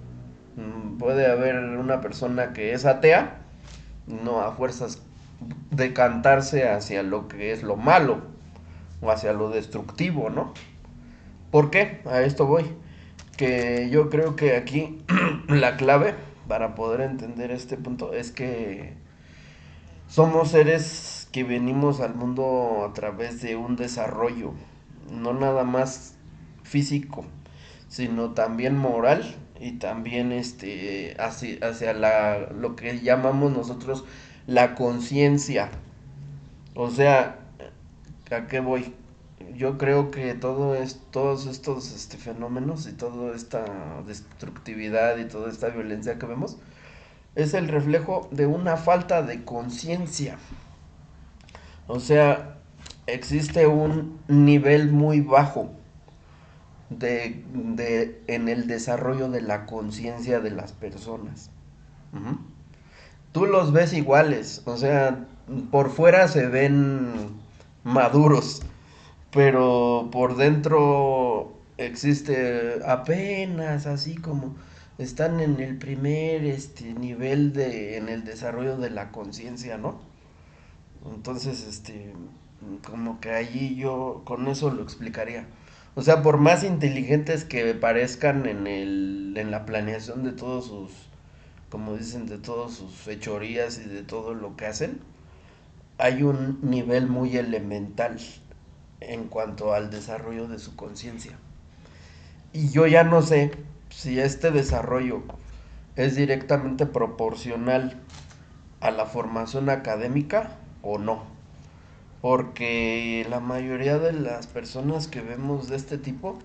Puede haber una persona que es atea, no a fuerzas decantarse hacia lo que es lo malo o hacia lo destructivo, ¿no? ¿Por qué? A esto voy. Que yo creo que aquí la clave para poder entender este punto es que somos seres que venimos al mundo a través de un desarrollo, no nada más físico, sino también moral y también hacia lo que llamamos nosotros la conciencia. O sea, ¿a qué voy? Yo creo que todos estos fenómenos y toda esta destructividad y toda esta violencia que vemos es el reflejo de una falta de conciencia. O sea, existe un nivel muy bajo en el desarrollo de la conciencia de las personas. Ujú. Tú los ves iguales, o sea, por fuera se ven maduros, pero por dentro existe apenas así como están en el primer nivel en el desarrollo de la conciencia, ¿no? Entonces, como que allí yo con eso lo explicaría. O sea, por más inteligentes que parezcan en la planeación de todos sus, como dicen, de todas sus fechorías y de todo lo que hacen, hay un nivel muy elemental en cuanto al desarrollo de su conciencia. Y yo ya no sé si este desarrollo es directamente proporcional a la formación académica o no. Porque la mayoría de las personas que vemos de este tipo,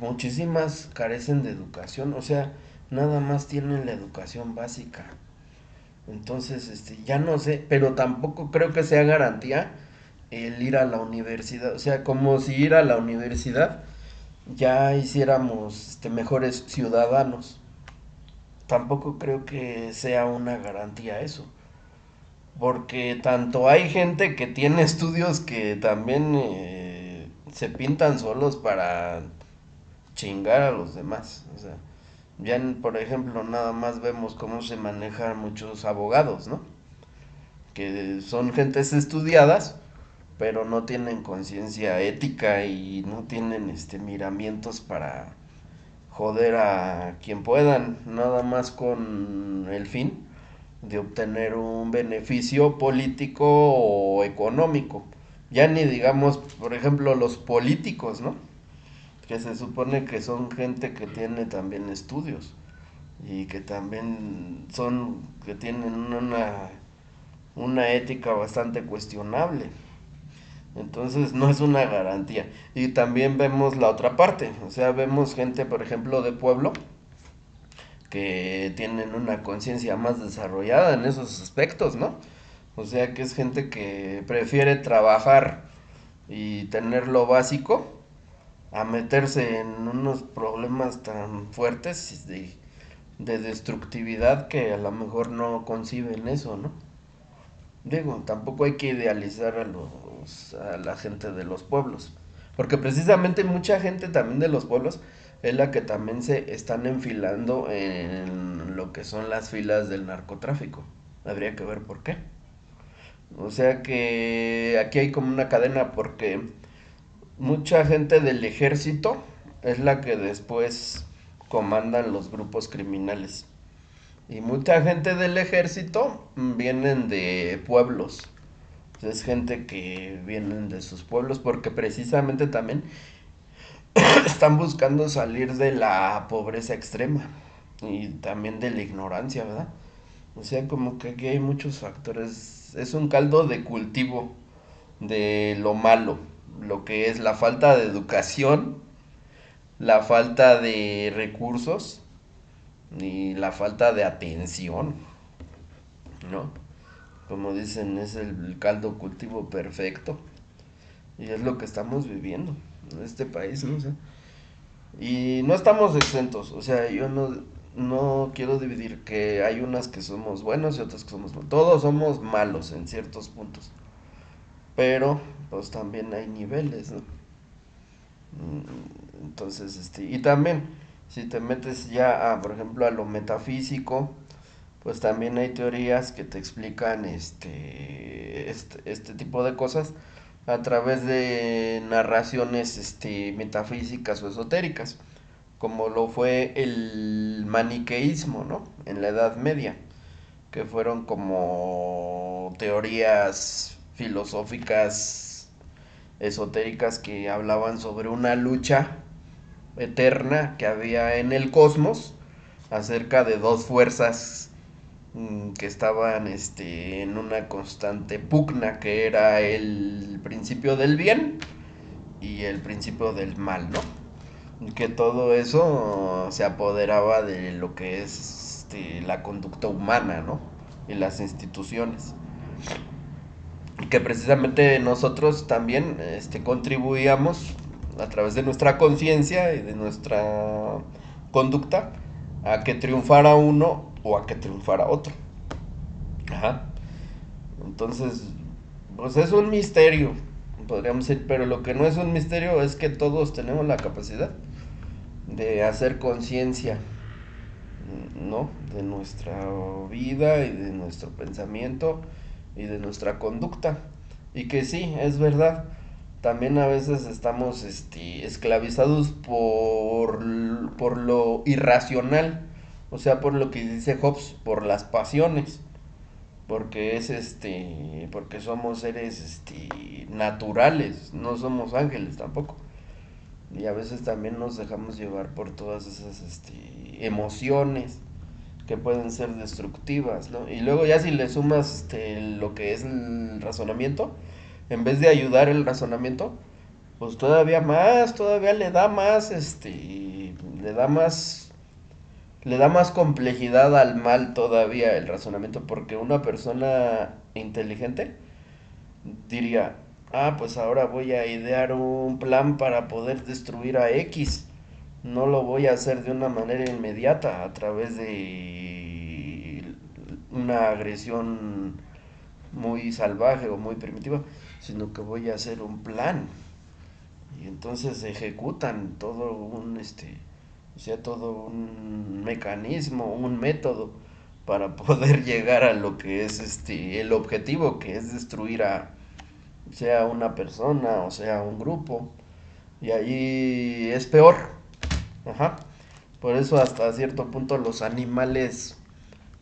muchísimas carecen de educación, o sea, nada más tienen la educación básica. Entonces, ya no sé, pero tampoco creo que sea garantía el ir a la universidad, o sea, como si ir a la universidad ya hiciéramos mejores ciudadanos. Tampoco creo que sea una garantía eso. Porque tanto hay gente que tiene estudios que también se pintan solos para chingar a los demás. O sea, ya por ejemplo nada más vemos cómo se manejan muchos abogados, ¿no? Que son gentes estudiadas, pero no tienen conciencia ética y no tienen miramientos para joder a quien puedan, nada más con el fin de obtener un beneficio político o económico. Ya ni digamos, por ejemplo, los políticos, ¿no? Que se supone que son gente que tiene también estudios y que también que tienen una ética bastante cuestionable. Entonces no es una garantía. Y también vemos la otra parte, o sea, vemos gente, por ejemplo, de pueblo, que tienen una conciencia más desarrollada en esos aspectos, ¿no? O sea, que es gente que prefiere trabajar y tener lo básico a meterse en unos problemas tan fuertes de destructividad que a lo mejor no conciben eso, ¿no? Digo, tampoco hay que idealizar a la gente de los pueblos, porque precisamente mucha gente también de los pueblos es la que también se están enfilando en lo que son las filas del narcotráfico. Habría que ver por qué. O sea que aquí hay como una cadena porque mucha gente del ejército es la que después comandan los grupos criminales. Y mucha gente del ejército vienen de pueblos. Es gente que vienen de sus pueblos porque precisamente también están buscando salir de la pobreza extrema y también de la ignorancia, ¿verdad? O sea, como que aquí hay muchos factores. Es un caldo de cultivo de lo malo, lo que es la falta de educación, la falta de recursos y la falta de atención, ¿no? Como dicen, es el caldo cultivo perfecto. Y es lo que estamos viviendo en este país, ¿no? O sea, y no estamos exentos, o sea, yo no quiero dividir que hay unas que somos buenos y otras que somos malos. Todos somos malos en ciertos puntos, pero pues también hay niveles, ¿no? Entonces, y también, si te metes ya a, por ejemplo, a lo metafísico, pues también hay teorías que te explican este tipo de cosas a través de narraciones metafísicas o esotéricas, como lo fue el maniqueísmo, ¿no? En la Edad Media, que fueron como teorías filosóficas esotéricas que hablaban sobre una lucha eterna que había en el cosmos acerca de dos fuerzas que estaban en una constante pugna, que era el principio del bien y el principio del mal, ¿no? Y que todo eso se apoderaba de lo que es la conducta humana, ¿no? Y las instituciones. Y que precisamente nosotros también contribuíamos a través de nuestra conciencia y de nuestra conducta a que triunfara uno o a que triunfara otro. Ajá. Entonces, pues es un misterio, podríamos decir, pero lo que no es un misterio es que todos tenemos la capacidad de hacer conciencia, ¿no? De nuestra vida y de nuestro pensamiento y de nuestra conducta. Y que sí, es verdad, también a veces estamos esclavizados por lo irracional, o sea, por lo que dice Hobbes, por las pasiones, porque es porque somos seres naturales, no somos ángeles tampoco. Y a veces también nos dejamos llevar por todas esas emociones que pueden ser destructivas, ¿no? Y luego ya si le sumas lo que es el razonamiento, en vez de ayudar el razonamiento, pues todavía más, todavía le da más complejidad al mal todavía el razonamiento, porque una persona inteligente diría, ah, pues ahora voy a idear un plan para poder destruir a X. No lo voy a hacer de una manera inmediata a través de una agresión muy salvaje o muy primitiva, sino que voy a hacer un plan. Y entonces ejecutan todo o sea, todo un mecanismo, un método para poder llegar a lo que es el objetivo, que es destruir a sea una persona o sea un grupo. Y ahí es peor. Ajá. Por eso hasta cierto punto los animales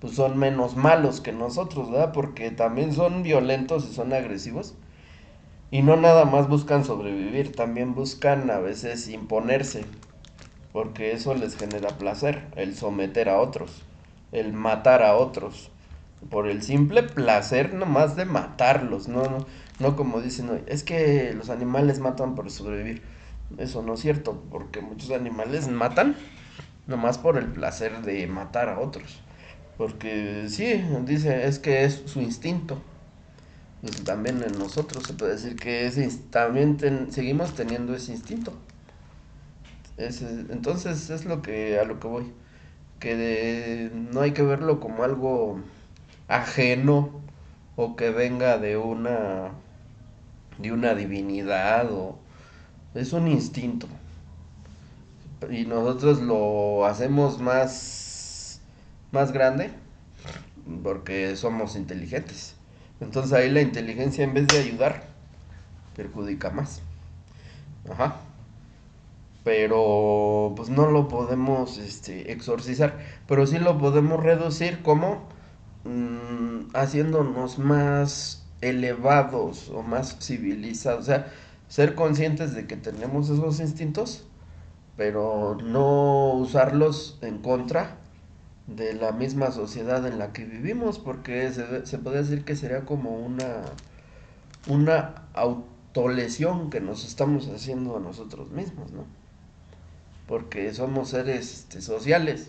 pues son menos malos que nosotros, ¿verdad? Porque también son violentos y son agresivos. Y no nada más buscan sobrevivir, también buscan a veces imponerse, porque eso les genera placer, el someter a otros, el matar a otros. por el simple placer nomás de matarlos, no como dicen hoy, es que los animales matan por sobrevivir. Eso no es cierto, porque muchos animales matan nomás por el placer de matar a otros. Porque sí, dice, es que es su instinto. Pues también en nosotros se puede decir que también seguimos teniendo ese instinto. Entonces es a lo que voy. Que no hay que verlo como algo ajeno o que venga de una divinidad o es un instinto y nosotros lo hacemos más grande porque somos inteligentes. Entonces ahí la inteligencia en vez de ayudar perjudica más. Ajá. Pero pues no lo podemos exorcizar, pero sí lo podemos reducir como haciéndonos más elevados o más civilizados, o sea, ser conscientes de que tenemos esos instintos, pero no usarlos en contra de la misma sociedad en la que vivimos, porque se puede decir que sería como una autolesión que nos estamos haciendo a nosotros mismos, ¿no? Porque somos seres sociales,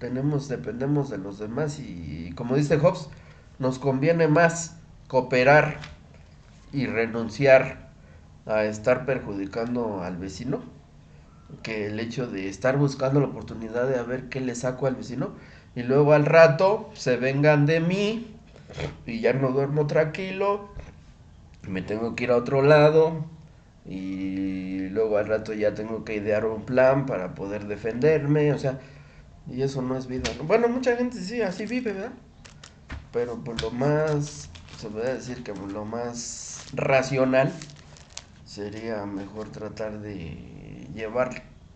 dependemos de los demás y como dice Hobbes, nos conviene más cooperar y renunciar a estar perjudicando al vecino que el hecho de estar buscando la oportunidad de a ver qué le saco al vecino y luego al rato se vengan de mí y ya no duermo tranquilo, me tengo que ir a otro lado y luego al rato ya tengo que idear un plan para poder defenderme, o sea, y eso no es vida, ¿no? Bueno, mucha gente sí, así vive, ¿verdad? Pero pues lo más, se puede decir que lo más racional sería mejor tratar de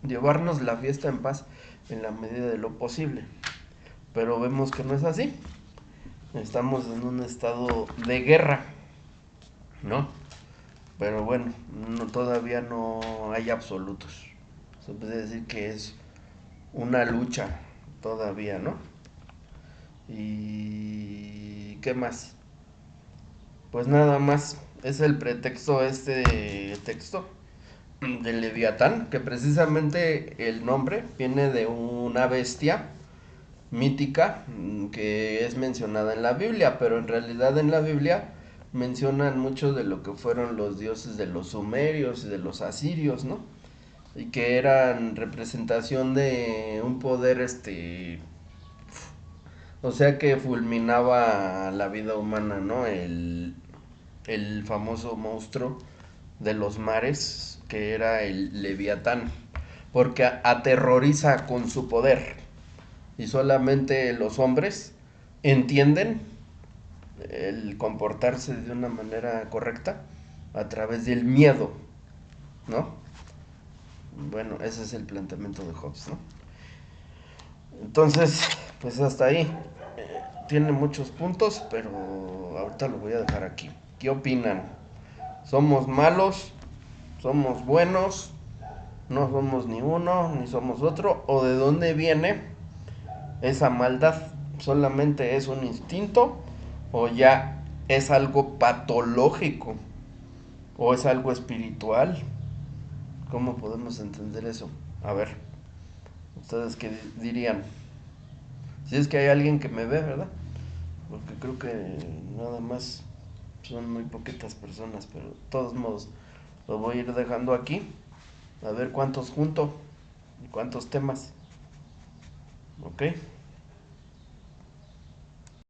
llevarnos la fiesta en paz en la medida de lo posible. Pero vemos que no es así. Estamos en un estado de guerra, ¿no? Pero bueno, todavía no hay absolutos. Se puede decir que es una lucha todavía, ¿no? ¿Y qué más? Pues nada más. Es el pretexto este texto de Leviatán, que precisamente el nombre viene de una bestia mítica que es mencionada en la Biblia, pero en realidad en la Biblia mencionan mucho de lo que fueron los dioses de los sumerios y de los asirios, ¿no? Y que eran representación de un poder o sea que fulminaba la vida humana, ¿no? El famoso monstruo de los mares, que era el Leviatán, porque aterroriza con su poder. Y solamente los hombres entienden el comportarse de una manera correcta a través del miedo, ¿no? Bueno, ese es el planteamiento de Hobbes, ¿no? Entonces, pues hasta ahí. Tiene muchos puntos, pero ahorita lo voy a dejar aquí. ¿Qué opinan? ¿Somos malos? ¿Somos buenos? ¿No somos ni uno, ni somos otro? ¿O de dónde viene esa maldad? ¿Solamente es un instinto? ¿O ya es algo patológico? ¿O es algo espiritual? ¿Cómo podemos entender eso? A ver, ¿ustedes qué dirían? Si es que hay alguien que me ve, ¿verdad? Porque creo que nada más son muy poquitas personas, pero de todos modos lo voy a ir dejando aquí. A ver cuántos junto y cuántos temas. ¿Ok?